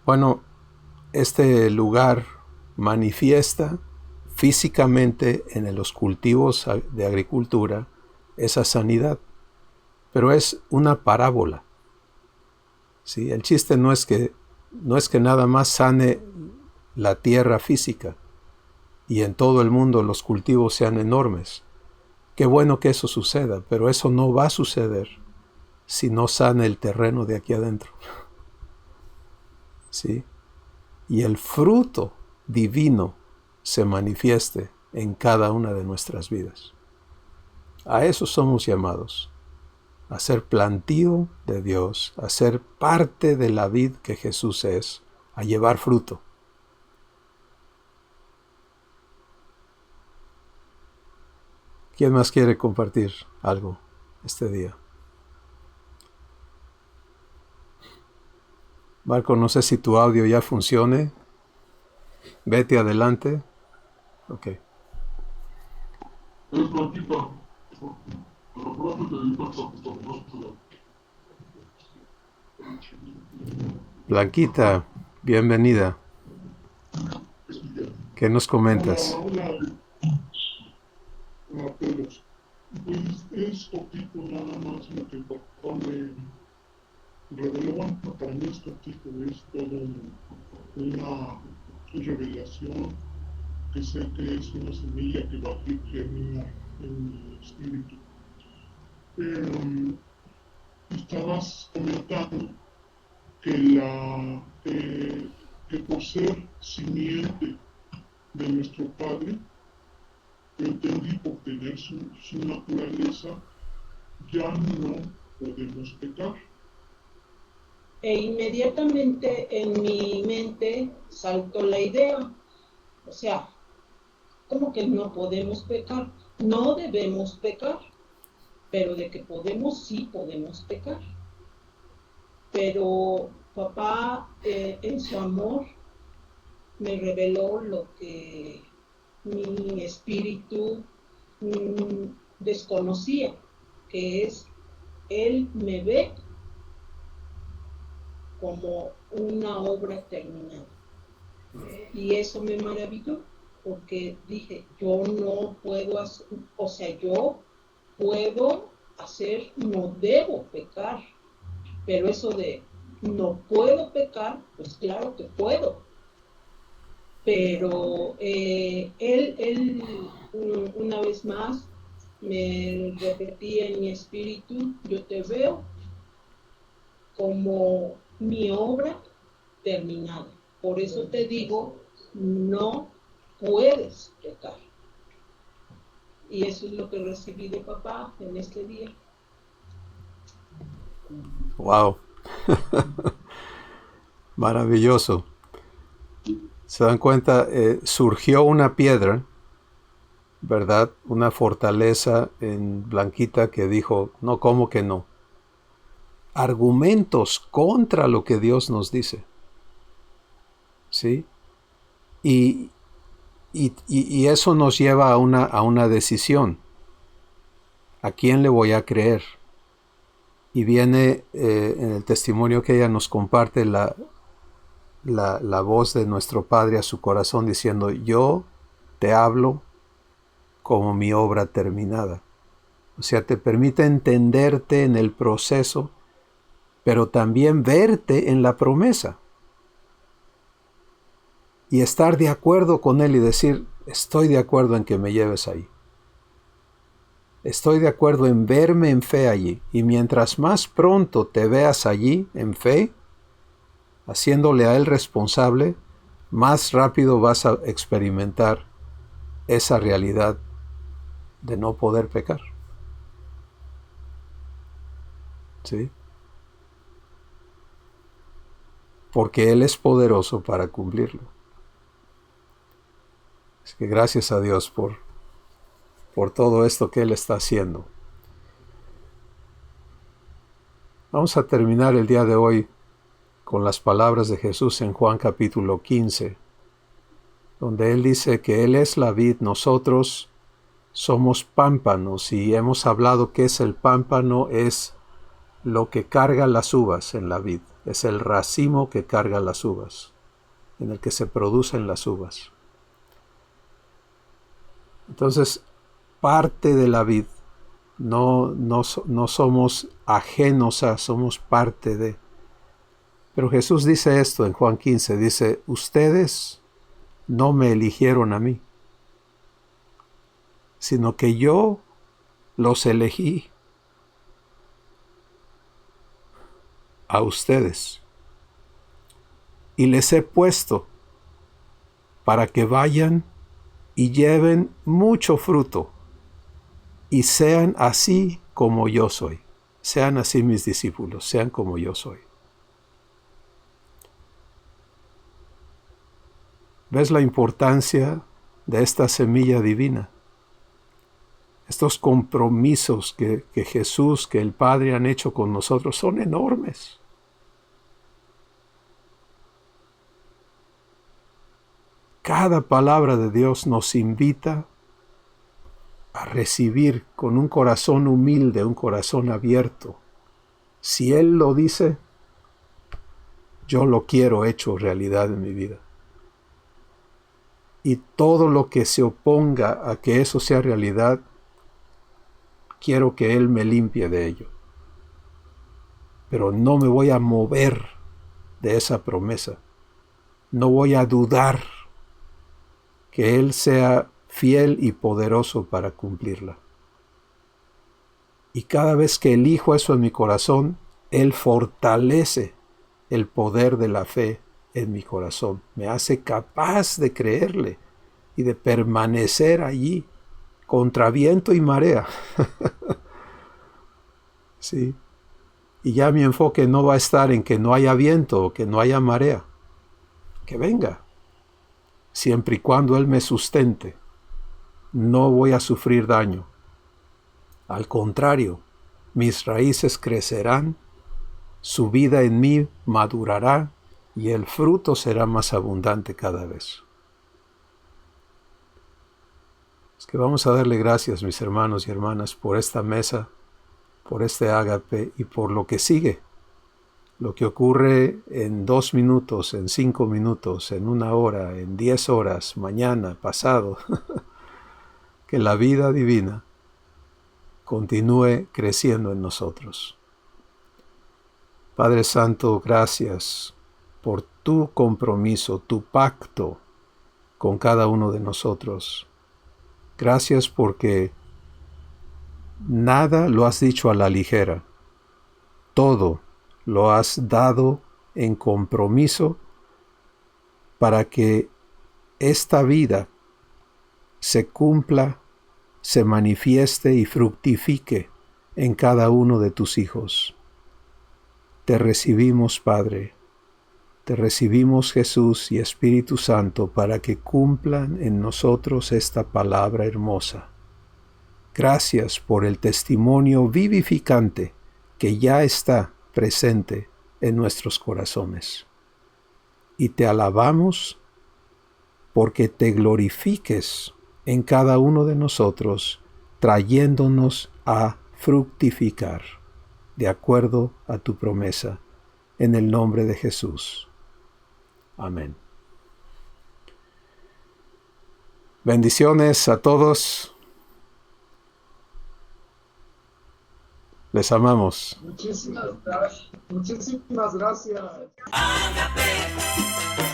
Bueno, este lugar manifiesta físicamente en los cultivos de agricultura esa sanidad, pero es una parábola. ¿Sí? El chiste no es que nada más sane la tierra física y en todo el mundo los cultivos sean enormes. Qué bueno que eso suceda, pero eso no va a suceder si no sana el terreno de aquí adentro. ¿Sí? Y el fruto divino se manifieste en cada una de nuestras vidas. A eso somos llamados, a ser plantío de Dios, a ser parte de la vid que Jesús es, a llevar fruto. ¿Quién más quiere compartir algo este día? Marco, no sé si tu audio ya funcione. Vete adelante. Ok. Es Blanquita. Rápido, Blanquita, bienvenida. ¿Qué nos comentas? Hola, Pedro. Pues es poquito nada más lo que el papá me reveló. Para mí es poquito, es todo una revelación que sé que es una semilla que va a germinar en mi espíritu. Estabas comentando que por ser simiente de nuestro Padre, entendí por tener su naturaleza, ya no podemos pecar. E inmediatamente en mi mente saltó la idea, o sea, ¿cómo que no podemos pecar? No debemos pecar, pero de que podemos, sí podemos pecar. Pero papá, en su amor, me reveló lo que mi espíritu desconocía, que es, él me ve como una obra terminada. Y eso me maravilló, porque dije, yo no puedo hacer, o sea, yo puedo hacer, no debo pecar, pero eso de no puedo pecar, pues claro que puedo. Pero él una vez más me repetía en mi espíritu, yo te veo como mi obra terminada. Por eso te digo, no puedes pecar. Y eso es lo que recibí de papá en este día. Wow. Maravilloso. ¿Se dan cuenta? Surgió una piedra, ¿verdad? Una fortaleza en Blanquita que dijo, no, ¿cómo que no? Argumentos contra lo que Dios nos dice. ¿Sí? Y eso nos lleva a una decisión. ¿A quién le voy a creer? Y viene en el testimonio que ella nos comparte la voz de nuestro Padre a su corazón diciendo, yo te hablo como mi obra terminada. O sea, te permite entenderte en el proceso, pero también verte en la promesa. Y estar de acuerdo con Él y decir, estoy de acuerdo en que me lleves ahí. Estoy de acuerdo en verme en fe allí. Y mientras más pronto te veas allí en fe, haciéndole a Él responsable, más rápido vas a experimentar esa realidad de no poder pecar. ¿Sí? Porque Él es poderoso para cumplirlo. Así que gracias a Dios por todo esto que Él está haciendo. Vamos a terminar el día de hoy con las palabras de Jesús en Juan capítulo 15, donde Él dice que Él es la vid, nosotros somos pámpanos, y hemos hablado que es el pámpano, es lo que carga las uvas en la vid, es el racimo que carga las uvas, en el que se producen las uvas. Entonces, parte de la vid, no somos ajenos a, somos parte de. Pero Jesús dice esto en Juan 15, dice, ustedes no me eligieron a mí, sino que yo los elegí a ustedes y les he puesto para que vayan y lleven mucho fruto y sean así como yo soy. Sean así mis discípulos, sean como yo soy. ¿Ves la importancia de esta semilla divina? Estos compromisos que Jesús, que el Padre han hecho con nosotros son enormes. Cada palabra de Dios nos invita a recibir con un corazón humilde, un corazón abierto. Si Él lo dice, yo lo quiero hecho realidad en mi vida. Y todo lo que se oponga a que eso sea realidad, quiero que Él me limpie de ello. Pero no me voy a mover de esa promesa. No voy a dudar que Él sea fiel y poderoso para cumplirla. Y cada vez que elijo eso en mi corazón, Él fortalece el poder de la fe en mi corazón. Me hace capaz de creerle y de permanecer allí contra viento y marea. Sí. Y ya mi enfoque no va a estar en que no haya viento o que no haya marea. Que venga. Siempre y cuando Él me sustente, no voy a sufrir daño. Al contrario, mis raíces crecerán, su vida en mí madurará y el fruto será más abundante cada vez. Es que vamos a darle gracias, mis hermanos y hermanas, por esta mesa, por este ágape y por lo que sigue. Lo que ocurre en 2 minutos, en 5 minutos, en 1 hora, en 10 horas, mañana, pasado. Que la vida divina continúe creciendo en nosotros. Padre Santo, gracias por tu compromiso, tu pacto con cada uno de nosotros. Gracias porque nada lo has dicho a la ligera. Todo lo has dado en compromiso para que esta vida se cumpla, se manifieste y fructifique en cada uno de tus hijos. Te recibimos, Padre. Te recibimos, Jesús y Espíritu Santo, para que cumplan en nosotros esta palabra hermosa. Gracias por el testimonio vivificante que ya está presente en nuestros corazones. Y te alabamos porque te glorifiques en cada uno de nosotros, trayéndonos a fructificar, de acuerdo a tu promesa, en el nombre de Jesús. Amén. Bendiciones a todos. Les amamos. Muchísimas gracias. Muchísimas gracias. Ágape.